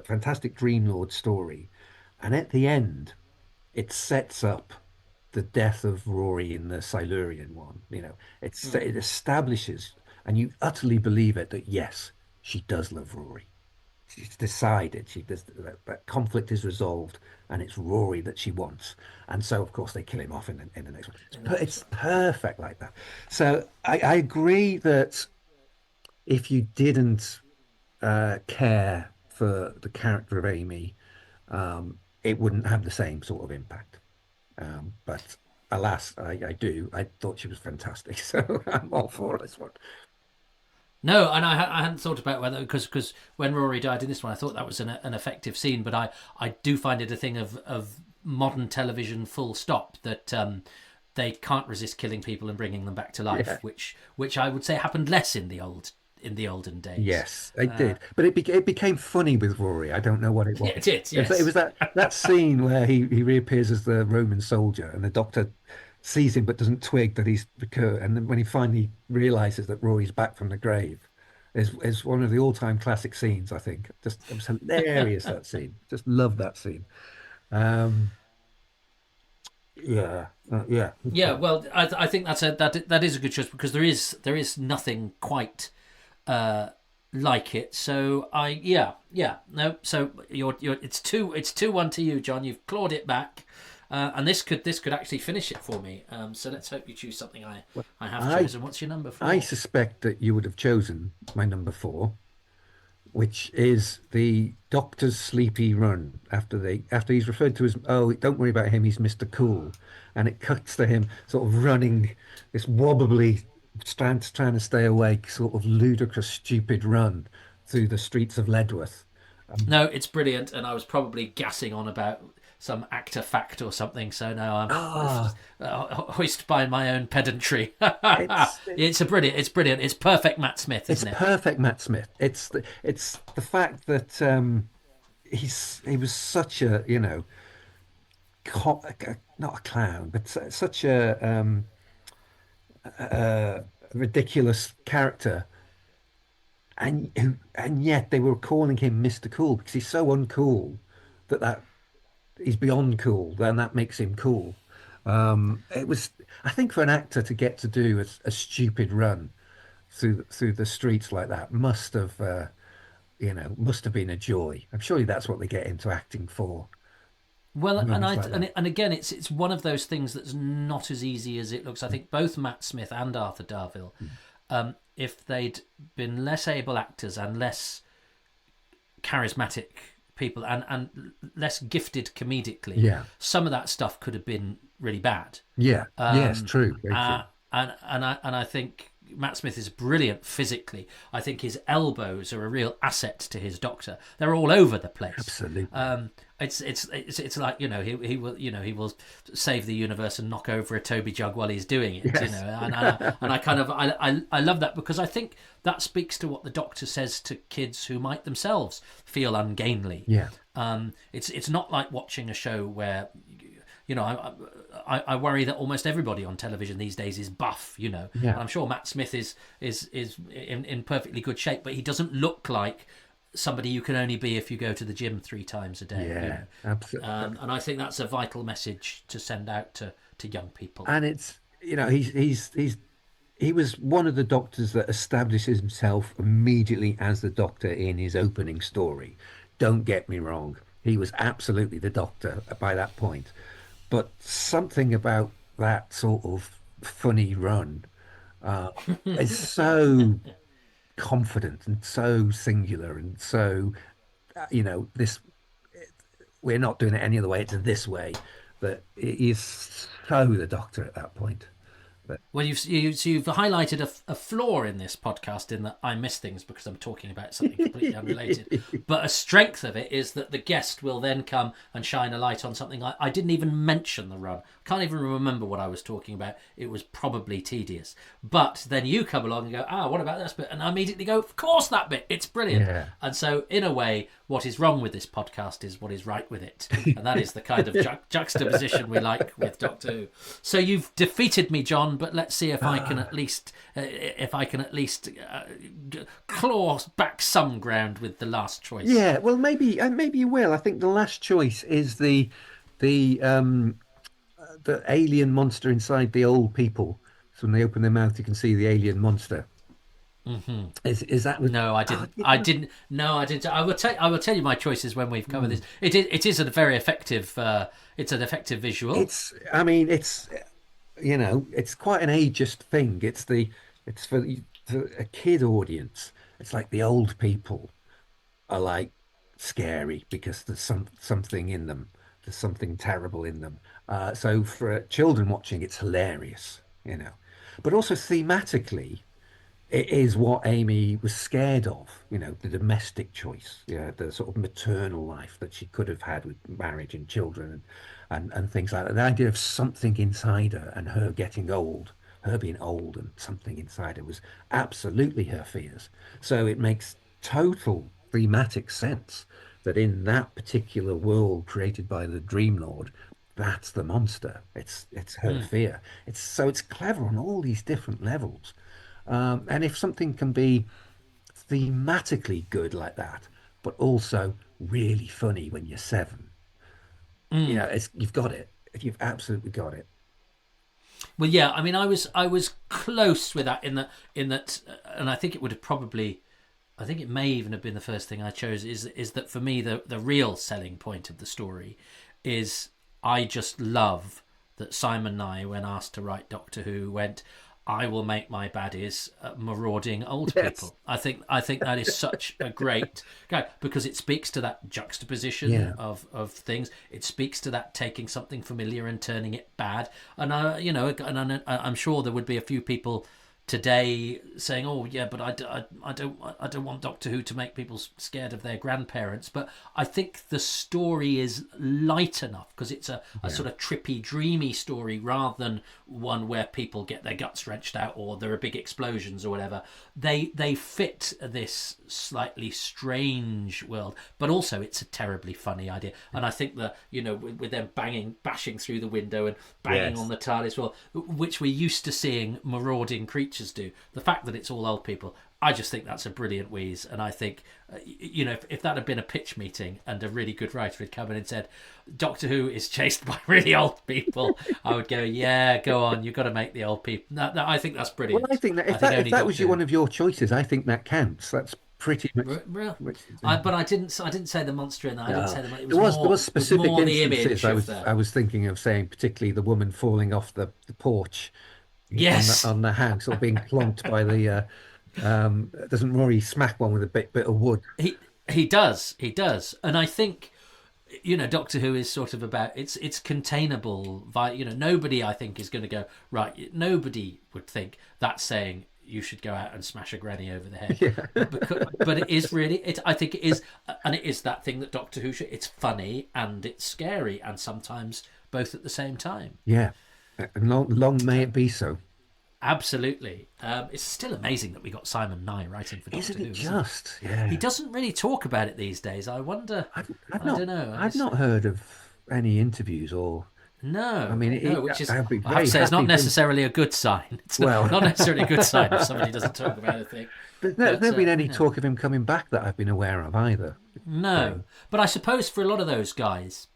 fantastic Dream Lord story, and at the end, it sets up the death of Rory in the Silurian one. It establishes, and you utterly believe it, that yes, she does love Rory. She's decided she does, that conflict is resolved, and it's Rory that she wants. And so, of course, they kill him off in the next one. It's perfect like that. So I agree that if you didn't care for the character of Amy, it wouldn't have the same sort of impact. But alas, I do. I thought she was fantastic, so I'm all for this one. No, and I hadn't thought about whether because when Rory died in this one, I thought that was an effective scene, but I do find it a thing of modern television, full stop, that they can't resist killing people and bringing them back to life, Yeah. which I would say happened less in the olden days. Yes, I did. But it became funny with Rory. I don't know what it Yeah, was. it is, It was yes. that scene where he reappears as the Roman soldier and the doctor sees him but doesn't twig that he's the Cur. And then when he finally realizes that Rory's back from the grave, is one of the all-time classic scenes, I think. Just it was hilarious that scene. Just love that scene. Um, yeah, yeah, good Yeah, call. well, I think that is a good choice because there is nothing quite uh, like it. So yeah no. So you're it's 2-1 to you, John. You've clawed it back, and this could actually finish it for me. So let's hope you choose something Well, I have I chosen. What's your number I 4? suspect that you would have chosen my number four, which is the Doctor's sleepy run after he's referred to as, oh, don't worry about him, he's Mr. Cool, and it cuts to him sort of running this wobbly, trying to stay awake, sort of ludicrous, stupid run through the streets of Ledworth. Um, No, it's brilliant, and I was probably gassing on about some actor fact or something. So now I'm ah, hoist by my own pedantry. it's It's brilliant. It's perfect Matt Smith, it's isn't it? perfect, Matt Smith. It's the fact that he was such a not a clown, but such a ridiculous character, and yet they were calling him Mr. Cool because he's so uncool that he's beyond cool, then that makes him cool. It was, I think, for an actor to get to do a stupid run through the streets like that must have been a joy. I'm sure that's what they get into acting for, Well, and moments I like that. and again, it's one of those things that's not as easy as it looks. I think both Matt Smith and Arthur Darvill, if they'd been less able actors and less charismatic people and less gifted comedically, Yeah, some of that stuff could have been really bad. yeah, yes, true, very true. And I think Matt Smith is brilliant physically. I think his elbows are a real asset to his Doctor. They're all over the place. Absolutely. It's like he will save the universe and knock over a Toby jug while he's doing it. Yes. And I kind of I love that because I think that speaks to what the Doctor says to kids who might themselves feel ungainly. Yeah. It's not like watching a show where I worry that almost everybody on television these days is buff, and Yeah. I'm sure Matt Smith is in perfectly good shape, but he doesn't look like somebody you can only be if you go to the gym 3 times a day, Yeah. Absolutely. and I think that's a vital message to send out to young people. And it's, he was one of the doctors that establishes himself immediately as the doctor in his opening story. Don't get me wrong. He was absolutely the doctor by that point. But something about that sort of funny run uh, is so confident and so singular and so, this, we're not doing it any other way, it's this way, that he is so the doctor at that point. But Well, you've highlighted a flaw in this podcast in that I miss things because I'm talking about something completely unrelated. But a strength of it is that the guest will then come and shine a light on something I didn't even mention the run. Can't even remember what I was talking about. It was probably tedious. But then you come along and go, what about this bit? And I immediately go, of course that bit. It's brilliant. yeah. And so, in a way, what is wrong with this podcast is what is right with it. And that is the kind of juxtaposition we like with Doctor Who. So you've defeated me, John, but let's see if I can at least claw back some ground with the last choice. Yeah, well, maybe you will. I think the last choice is the alien monster inside the old people. So when they open their mouth, you can see the alien monster. Is that with? No, I Oh, didn't. I didn't. No, I didn't. I will tell you my choices when we've covered this. It is a very effective. It's an effective visual. I mean, it's quite an ageist thing. It's for a kid audience. It's like the old people are like scary because there's something in them. There's something terrible in them. So for children watching, it's hilarious, you know. But also thematically, it is what Amy was scared of, you know, the domestic choice, yeah, the sort of maternal life that she could have had with marriage and children and things like that. The idea of something inside her and her getting old, her being old and something inside her was absolutely her fears. So it makes total thematic sense that in that particular world created by the Dream Lord, that's the monster. It's her Mm. fear. It's clever on all these different levels. And if something can be thematically good like that, but also really funny when you're seven, Mm. you've got it. You've absolutely got it. Well, yeah. I mean, I was close with that in that, and I think it would have probably. I think it may even have been the first thing I chose. Is that for me the real selling point of the story is I just love that Simon and I, when asked to write Doctor Who, went, I will make my baddies marauding old Yes. people. I think that is such a great guy because it speaks to that juxtaposition Yeah. of things. It speaks to that taking something familiar and turning it bad. And I'm sure there would be a few people today saying, "Oh, yeah, but I don't want Doctor Who to make people scared of their grandparents." But I think the story is light enough because it's a Yeah. sort of trippy, dreamy story rather than one where people get their guts wrenched out or there are big explosions or whatever. They fit this slightly strange world, but also it's a terribly funny idea. And I think that with them bashing through the window and banging on Yes. the TARDIS, well, which we're used to seeing marauding creatures do. The fact that it's all old people, I just think that's a brilliant wheeze. And I think, if that had been a pitch meeting and a really good writer had come in and said, Doctor Who is chased by really old people, I would go, yeah, go on, you've got to make the old people. I think that's Well, I brilliant. think that I if think that only was Doctor Who. one of your choices, I think that counts. That's pretty much. Real. much But I didn't. I didn't say the monster in that. I didn't No, say the. It there was was more. It was specific more the instances image I of was the. I was thinking of saying, particularly the woman falling off the porch on the Yes, house or being plonked by the doesn't Rory smack one with a bit of wood? he does. He does, and I think Doctor Who is sort of about it's containable. Nobody I think is going to go right. Nobody would think that's saying you should go out and smash a granny over the head. Yeah. But it is really it. I think it is, and it is that thing that Doctor Who should. It's funny and it's scary, and sometimes both at the same time. Yeah. And long may it be so. Absolutely. It's still amazing that we got Simon Nye writing for Doctor Isn't Who, it isn't it? just? Yeah. He doesn't really talk about it these days. I wonder. I've I not don't know. I've not heard of any interviews or I No, mean no, which is, I'd be I have to very say, it's not happy for him. necessarily a good sign. It's Well, not necessarily a good sign if somebody doesn't talk about a thing. there's But never been any talk of him coming back that I've been aware of either. no. So, But I suppose for a lot of those guys,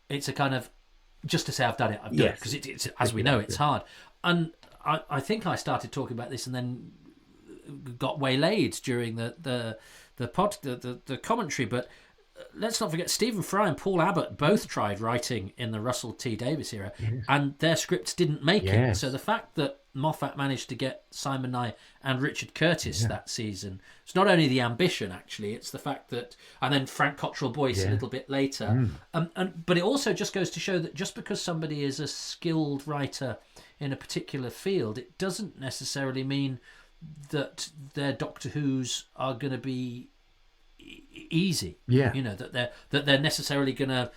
it's a kind of just to say I've done it, I've done it yes. because it's as we know, it's hard. And I think I started talking about this and then got waylaid during the commentary, but let's not forget Stephen Fry and Paul Abbott both tried writing in the Russell T Davies era, Yes. and their scripts didn't make it. So Yes. the fact that Moffat managed to get Simon Nye and Richard Curtis that season, it's not only the ambition actually, it's the fact that, and then Frank Cottrell Boyce a little bit later, but it also just goes to show that just because somebody is a skilled writer in a particular field, it doesn't necessarily mean that their Doctor Who's are going to be easy. Yeah. That they're necessarily going to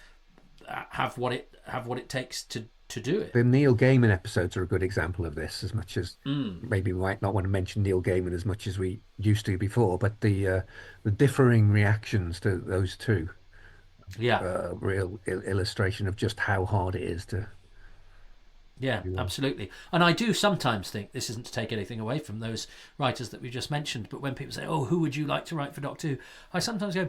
have what it takes to do it. The Neil Gaiman episodes are a good example of this, as much as maybe we might not want to mention Neil Gaiman as much as we used to before, but the differing reactions to those two, Yeah, real illustration of just how hard it is to yeah, do that. absolutely. And I do sometimes think, this isn't to take anything away from those writers that we just mentioned, but when people say, "Oh, who would you like to write for Doctor Who?" I sometimes go,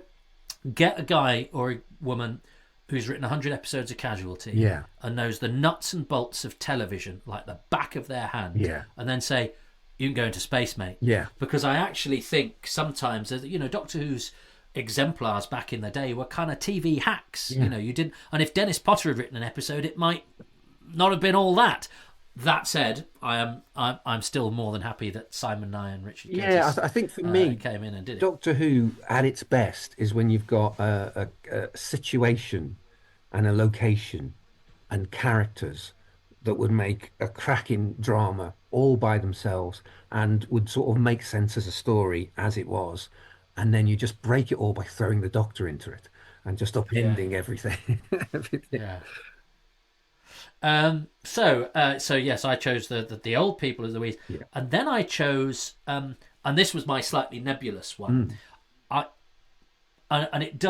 get a guy or a woman who's written 100 episodes of Casualty Yeah, and knows the nuts and bolts of television like the back of their hand, yeah, and then say, "You can go into space, mate." yeah, Because I actually think sometimes, Doctor Who's exemplars back in the day were kind of TV hacks. yeah. You didn't, and if Dennis Potter had written an episode, it might not have been all that. That said, I'm still more than happy that Simon Nye and Richard Yeah, Curtis I think for me, came in and did it. Doctor Who at its best is when you've got a situation and a location and characters that would make a cracking drama all by themselves and would sort of make sense as a story as it was. And then you just break it all by throwing the Doctor into it and just Yeah, upending everything. Everything. yeah. So yes, I chose the old people as the Weeds, Yeah. and then I chose and this was my slightly nebulous one. Mm. I and it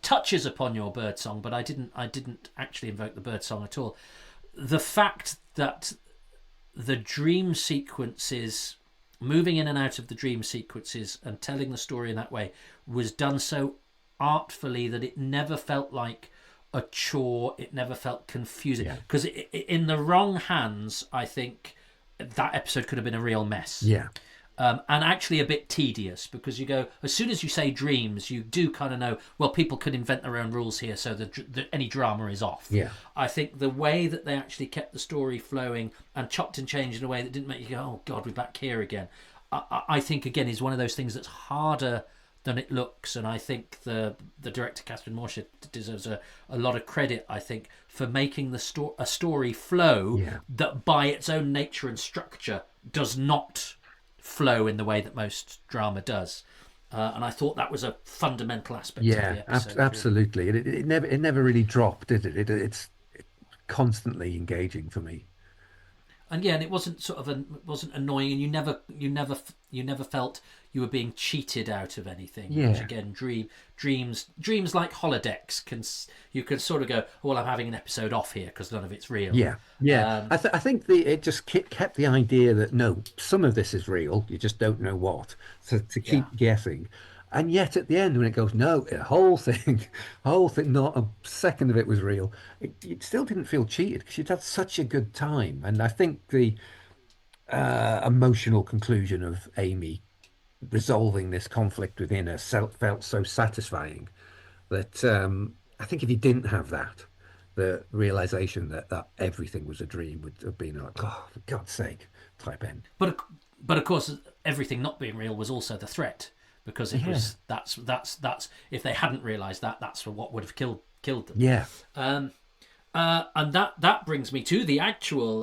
touches upon your bird song, but I didn't actually invoke the bird song at all. The fact that the dream sequences, moving in and out of the dream sequences and telling the story in that way, was done so artfully that it never felt like a chore. It never felt confusing, Yeah. because in the wrong hands, I think that episode could have been a real mess. Yeah. And actually a bit tedious, because you go, as soon as you say dreams, you do kind of know, well, people could invent their own rules here, so any drama is off. Yeah. I think the way that they actually kept the story flowing and chopped and changed in a way that didn't make you go, oh God, we're back here again, I think again is one of those things that's harder than it looks. And I think the director Catherine Morshed deserves a lot of credit, I think, for making a story flow Yeah. that by its own nature and structure does not flow in the way that most drama does. And I thought that was a fundamental aspect of Yeah, the episode. Really. absolutely. It never really dropped, did it? It's constantly engaging for me. And yeah, and it wasn't it wasn't annoying, and you never felt you were being cheated out of anything. Which Yeah. again, dreams like holodecks you can sort of go, oh, well, I'm having an episode off here because none of it's real. Yeah, yeah. Um, I think it just kept the idea that no, some of this is real. You just don't know what. So to yeah, keep guessing, and yet at the end when it goes, no, the whole thing, whole thing, not a second of it was real. It still didn't feel cheated because you'd had such a good time. And I think the emotional conclusion of Amy resolving this conflict within her felt so satisfying that I think if you didn't have that, the realization that everything was a dream would have been like, oh, for God's sake, type end. but of course, everything not being real was also the threat, because it Yeah, was that's if they hadn't realised that, that's what would have killed them. yeah, Um, and that brings me to the actual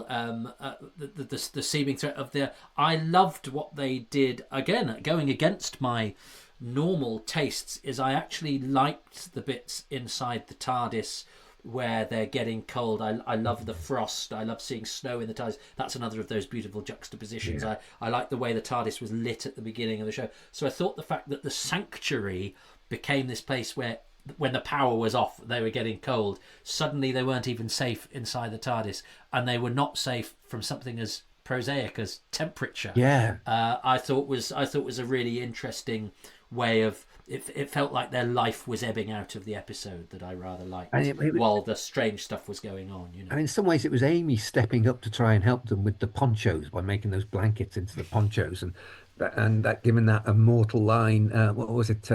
the seeming threat of the. I loved what they did, again going against my normal tastes. Is I actually liked the bits inside the TARDIS where they're getting cold. I love the frost. I love seeing snow in the TARDIS. That's another of those beautiful juxtapositions. yeah, I like the way the TARDIS was lit at the beginning of the show. So I thought the fact that the sanctuary became this place where, when the power was off, they were getting cold. Suddenly they weren't even safe inside the TARDIS, and they were not safe from something as prosaic as temperature. yeah. I thought was a really interesting way of it felt like their life was ebbing out of the episode, that I rather And liked, while the strange stuff was going on, and in some ways, it was Amy stepping up to try and help them with the ponchos by making those blankets into the ponchos, and that giving that immortal line. What was it?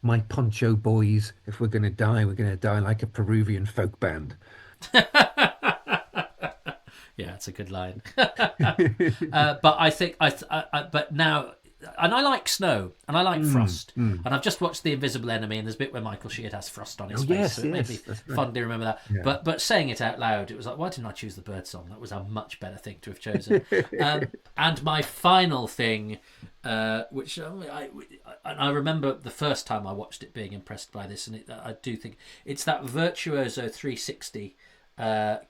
My poncho boys. If we're going to die, we're going to die like a Peruvian folk band. Yeah, it's a good line. But I think but now, and I like snow and I like frost, Mm. and I've just watched The Invisible Enemy, and there's a bit where Michael Sheard has frost on his Oh, face, yes, so it made me yes, that's right. fondly remember that. Yeah. But saying it out loud, it was like, why didn't I choose the bird song? That was a much better thing to have chosen. And my final thing, which I remember the first time I watched it being impressed by this, and I do think it's that virtuoso 360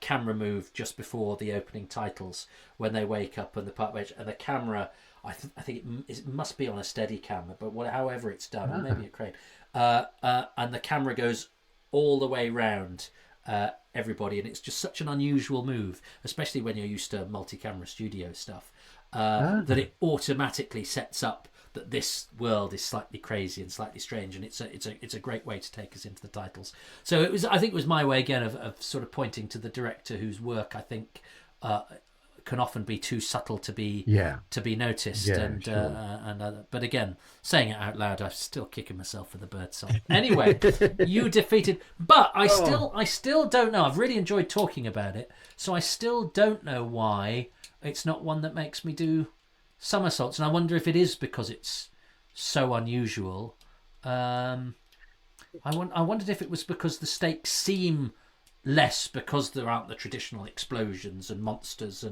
camera move just before the opening titles, when they wake up and the part where, and the camera, I think it must be on a steady camera, but however it's done, or maybe a crane, and the camera goes all the way round everybody, and it's just such an unusual move, especially when you're used to multi-camera studio stuff, that it automatically sets up that this world is slightly crazy and slightly strange, and it's a great way to take us into the titles. So I think it was my way again of sort of pointing to the director whose work I think can often be too subtle Yeah, to be noticed. yeah, sure. But again, saying it out loud, I'm still kicking myself for the bird song. Anyway, you defeated, but Oh, I still don't know. I've really enjoyed talking about it, so I still don't know why it's not one that makes me do somersaults, and I wonder if it is because it's so unusual. Um, I wondered if it was because the stakes seem less because there aren't the traditional explosions and monsters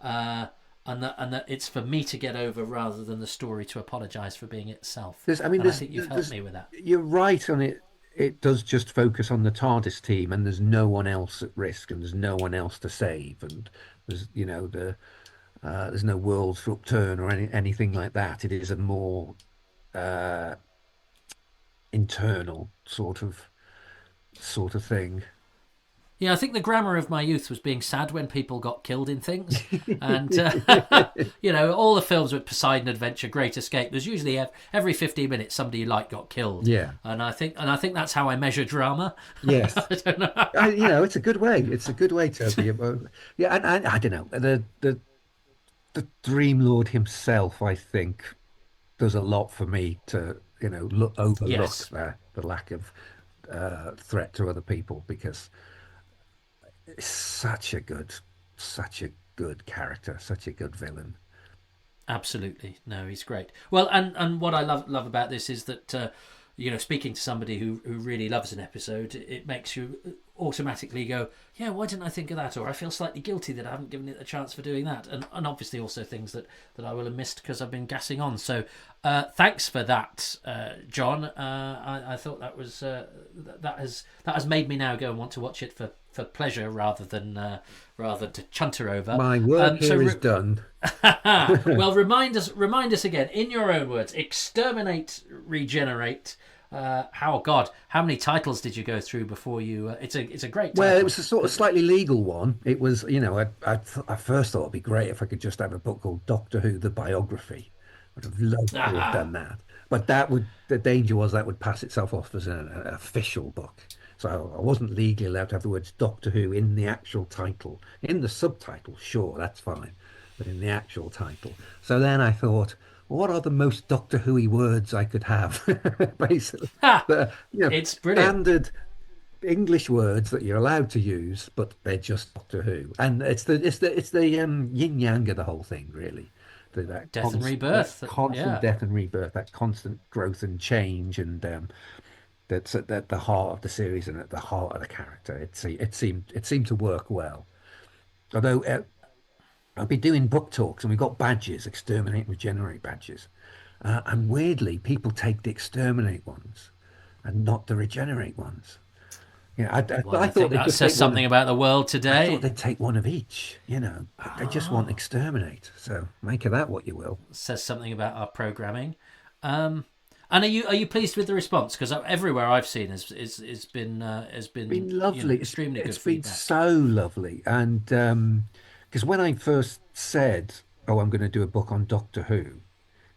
uh, and that it's for me to get over rather than the story to apologise for being itself. I mean, And I think you've helped me with that. you're right on it. It does just focus on the TARDIS team, and there's no one else at risk, and there's no one else to save, and there's no worlds to upturn or anything like that. It is a more uh, internal sort of thing. Yeah, I think the grammar of my youth was being sad when people got killed in things, and all the films with Poseidon Adventure, Great Escape. There's usually every 15 minutes somebody you like got killed, Yeah. and I think that's how I measure drama. Yes. I don't know. It's a good way. It's a good way, Toby. Yeah, and I don't know. The Dream Lord himself, I think, does a lot for me to, overlook Yes, the lack of threat to other people because it's such a good character, such a good villain. absolutely. No, he's great. Well, and what I love about this is that speaking to somebody who really loves an episode, it makes you automatically go, yeah, why didn't I think of that? Or I feel slightly guilty that I haven't given it a chance for doing that. And obviously also things that I will have missed because I've been gassing on. So thanks for that, John. I thought that was that has made me now go and want to watch it for pleasure rather to chunter over. My work So here is done. well, remind us again in your own words. Exterminate, regenerate. How many titles did you go through before you? It's a great Well, it title. was a sort of slightly legal one. It was, I first thought it'd be great if I could just have a book called Doctor Who, the biography. I'd have loved to have done that. But the danger was that would pass itself off as an official book. So I wasn't legally allowed to have the words Doctor Who in the actual title. In the subtitle, sure, that's fine. But in the actual title. So then I thought, what are the most Doctor Who-y words I could have? Basically, the, It's brilliant. standard English words that you're allowed to use, but they're just Doctor Who, and it's the yin yang of the whole thing, really. Death and That rebirth. constant Yeah, death and rebirth, that constant growth and change, and that's at the heart of the series and at the heart of the character. It seemed to work well. Although I've been doing book talks and we've got badges, exterminate, regenerate badges, and weirdly, people take the exterminate ones and not the regenerate ones. well, I I thought think they'd that just says take one of, something about the world I thought today. they'd take one of each, but they just want exterminate. So make of that what you will. Says something about our programming. Um, and are you pleased with the response? Because everywhere I've seen has been Been lovely. extremely It's good been feedback. so lovely. And because when I first said, "Oh, I'm going to do a book on Doctor Who,"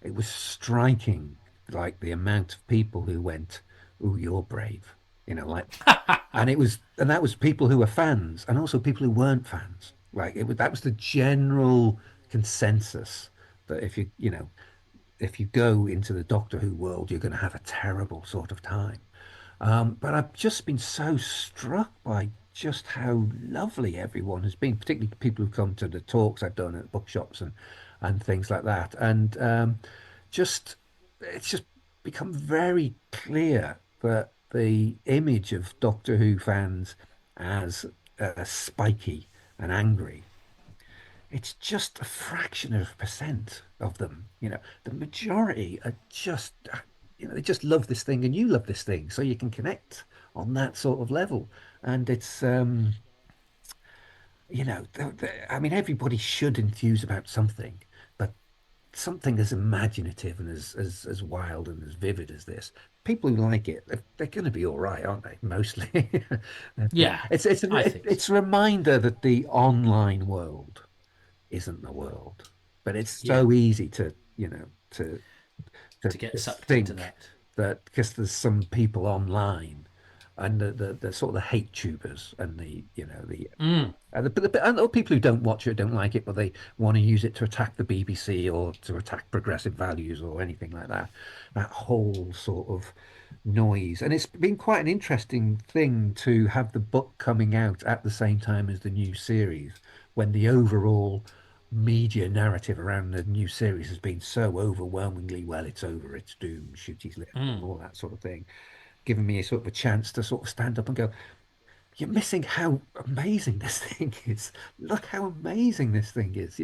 it was striking, like the amount of people who went, "Oh, you're brave," like, and that was people who were fans, and also people who weren't fans. Like that was the general consensus that if you go into the Doctor Who world, you're going to have a terrible sort of time. But I've just been so struck by just how lovely everyone has been, particularly people who've come to the talks I've done at bookshops and things like that. And just it's just become very clear that the image of Doctor Who fans as spiky and angry, it's just a fraction of a percent of them. The majority are just, they just love this thing and you love this thing. So you can connect on that sort of level. And it's, I mean, everybody should enthuse about something, but something as imaginative and as wild and as vivid as this. People who like it, they're going to be all right, aren't they? Mostly. Yeah, I think so. It's a reminder that the online world isn't the world. But it's Yeah, so easy to to get to sucked into think that. that because there's some people online and the sort of the hate tubers and the Mm. and other people who don't watch it, don't like it, but they want to use it to attack the BBC or to attack progressive values or anything like that. That whole sort of noise. And it's been quite an interesting thing to have the book coming out at the same time as the new series, when the overall media narrative around the new series has been so overwhelmingly, well, it's over, it's doomed, Shooty's left, and Mm. all that sort of thing, giving me a sort of a chance to sort of stand up and go, you're missing how amazing this thing is. Look how amazing this thing is.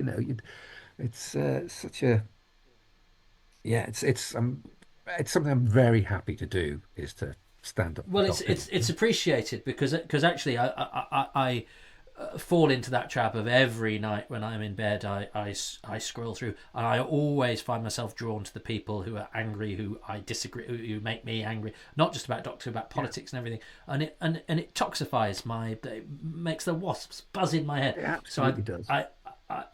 It's such a yeah. It's something I'm very happy to do is to stand up for Well, it's Doctor it's Who. it's appreciated because actually I fall into that trap of every night when I'm in bed I scroll through, and I always find myself drawn to the people who are angry, who I disagree, who make me angry, not just about Doctor Who, about Yeah, politics and everything, and it toxifies it makes the wasps buzz in my head. it So absolutely does.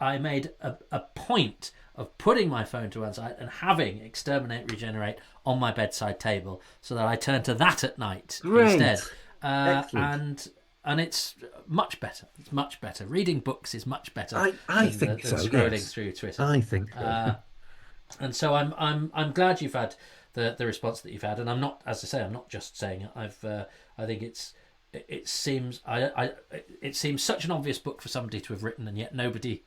I made a point of putting my phone to one side and having Exterminate, Regenerate on my bedside table so that I turn to that at night Great, instead. excellent. And it's much better. It's much better. Reading books is much better I think than so. scrolling Yes, through Twitter. I think so. And so I'm glad you've had the response that you've had. And I'm not, as I say, I'm not just saying it. I think it seems it seems such an obvious book for somebody to have written, and yet nobody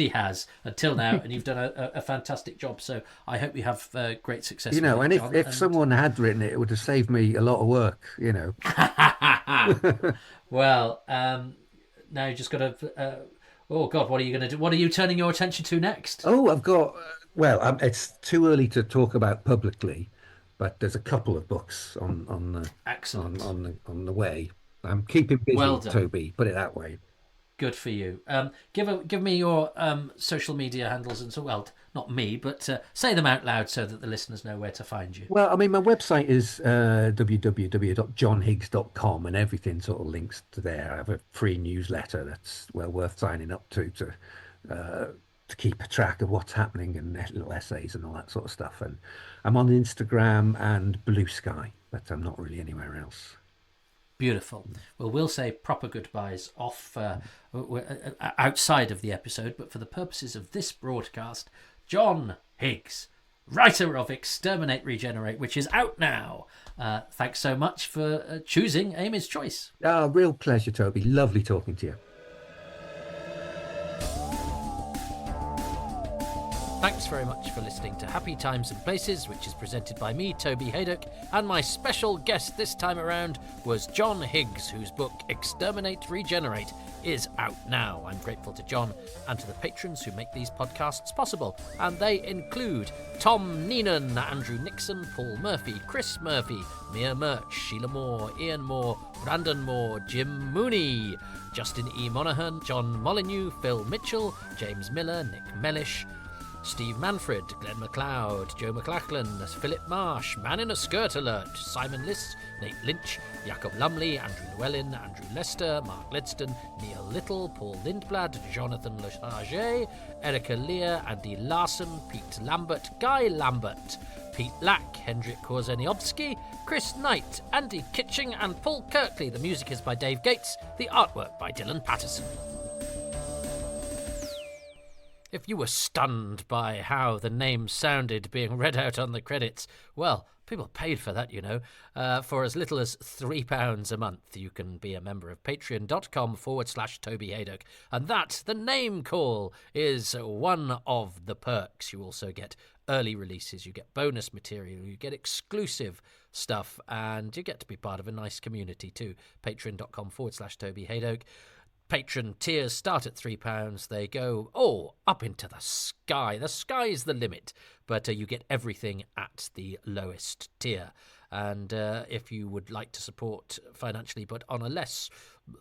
has until now, and you've done a fantastic job. So I hope you have great success with And it, if John. if And someone had written it, it would have saved me a lot of work. well, now you just got to. Oh God, what are you going to do? What are you turning your attention to next? Oh, I've got, well, it's too early to talk about publicly, but there's a couple of books on the Excellent. on the way. I'm keeping Well busy, done. Toby, put it that way. Good for you. Give me your social media handles and so, well, not me, but say them out loud so that the listeners know where to find you. Well, I mean, my website is www.johnhiggs.com, and everything sort of links to there. I have a free newsletter that's well worth signing up uh, to keep a track of what's happening and little essays and all that sort of stuff. And I'm on Instagram and Blue Sky, but I'm not really anywhere else. Beautiful. Well, we'll say proper goodbyes off outside of the episode, but for the purposes of this broadcast, John Higgs, writer of Exterminate, Regenerate, which is out now. Thanks so much for choosing Amy's Choice. Ah, real pleasure, Toby. Lovely talking to you. Thanks very much for listening to Happy Times and Places, which is presented by me, Toby Hadoke, and my special guest this time around was John Higgs, whose book Exterminate, Regenerate is out now. I'm grateful to John and to the patrons who make these podcasts possible, and they include Tom Neenan, Andrew Nixon, Paul Murphy, Chris Murphy, Mia Murch, Sheila Moore, Ian Moore, Brandon Moore, Jim Mooney, Justin E. Monaghan, John Molyneux, Phil Mitchell, James Miller, Nick Mellish, Steve Manfred, Glenn MacLeod, Joe McLachlan, Philip Marsh, Man in a Skirt Alert, Simon List, Nate Lynch, Jacob Lumley, Andrew Llewellyn, Andrew Lester, Mark Ledston, Neil Little, Paul Lindblad, Jonathan Lecharge, Erica Lear, Andy Larson, Pete Lambert, Guy Lambert, Pete Lack, Hendrik Korzeniowski, Chris Knight, Andy Kitching and Paul Kirkley. The music is by Dave Gates, the artwork by Dylan Patterson. If you were stunned by how the name sounded being read out on the credits, well, people paid for that, you know. For as little as £3 a month, you can be a member of patreon.com/Toby Hadoke. And that, the name call, is one of the perks. You also get early releases, you get bonus material, you get exclusive stuff, and you get to be part of a nice community too. Patreon.com/Toby Hadoke. Patron tiers start at £3. They go, up into the sky. The sky's the limit. But you get everything at the lowest tier. And if you would like to support financially, but on a less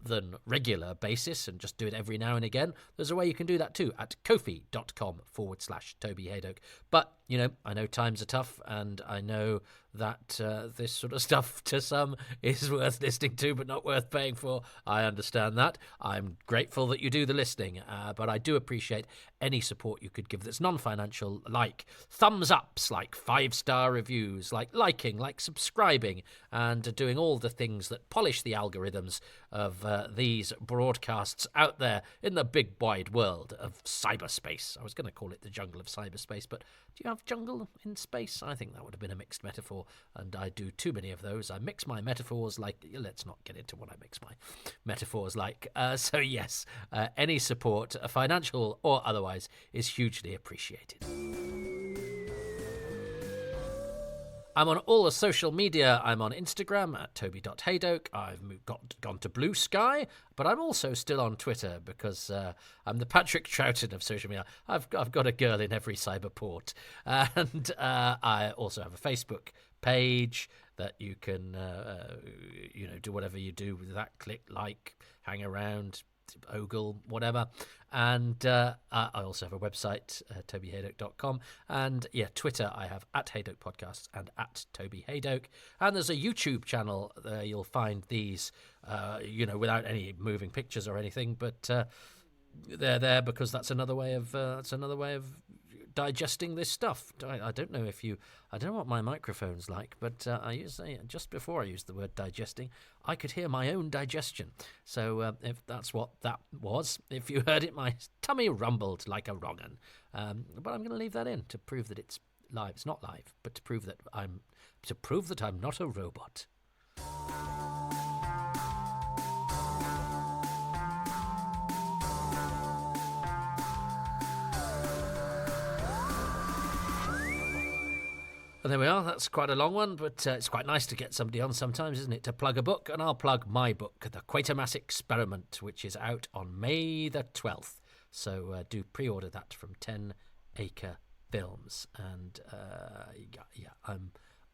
than regular basis and just do it every now and again, there's a way you can do that too at kofi.com/Toby Hadoke. But, I know times are tough, and I know that this sort of stuff to some is worth listening to but not worth paying for. I understand that. I'm grateful that you do the listening, but I do appreciate any support you could give that's non-financial, like thumbs ups, like 5-star reviews, like liking, like subscribing, and doing all the things that polish the algorithms of these broadcasts out there in the big wide world of cyberspace. I was going to call it the jungle of cyberspace, but do you have jungle in space? I think that would have been a mixed metaphor, and I do too many of those. I mix my metaphors like... Let's not get into what I mix my metaphors like. So yes, any support, financial or otherwise, is hugely appreciated. I'm on all the social media. I'm on Instagram at toby.hadoke. I've gone to Blue Sky, but I'm also still on Twitter because I'm the Patrick Troughton of social media. I've got a girl in every cyberport. And I also have a Facebook page that you can, do whatever you do with that. Click, like, hang around, ogle, whatever. And I also have a website, tobyhadoke.com. And Twitter I have at Hadoke Podcasts and at Toby Hadoke. And there's a YouTube channel. You'll find these, without any moving pictures or anything, but they're there because that's another way of digesting this stuff. I don't know what my microphone's like, but just before I used the word digesting, I could hear my own digestion. So if that's what that was, if you heard it, my tummy rumbled like a wrong'un. But I'm going to leave that in to prove that it's live. It's not live, but to prove that I'm not a robot. And there we are. That's quite a long one, but it's quite nice to get somebody on sometimes, isn't it, to plug a book. And I'll plug my book, The Quatermass Experiment, which is out on May the 12th. So do pre-order that from 10 Acre Films. And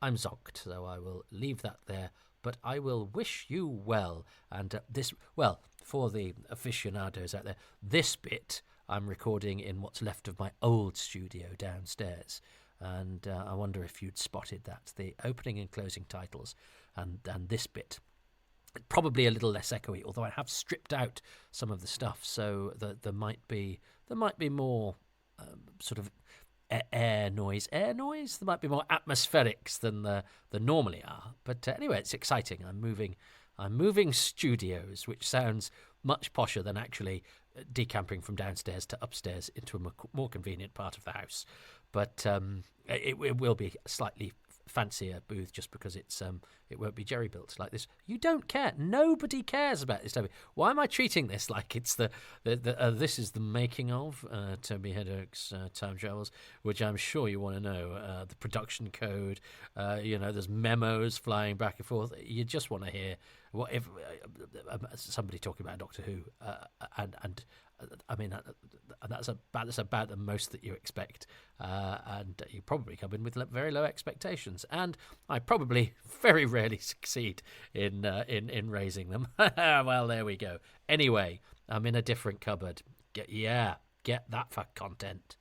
I'm zonked, so I will leave that there. But I will wish you well. And for the aficionados out there, this bit I'm recording in what's left of my old studio downstairs. And I wonder if you'd spotted that. The opening and closing titles and this bit. Probably a little less echoey, although I have stripped out some of the stuff, so that there might be more sort of air noise. There might be more atmospherics than there normally are. But anyway, it's exciting. I'm moving studios, which sounds much posher than actually decamping from downstairs to upstairs into a more convenient part of the house. But it will be a slightly fancier booth just because it won't be jerry built like this. You don't care. Nobody cares about this, Toby. Why am I treating this like it's this is the making of Toby Hadoke's Time Travels, which I'm sure you want to know. The production code, there's memos flying back and forth. You just want to hear what if somebody talking about Doctor Who, and I mean that's about the most that you expect, and you probably come in with very low expectations, and I probably very rarely succeed in raising them. Well, there we go. Anyway, I'm in a different cupboard. Get that for content.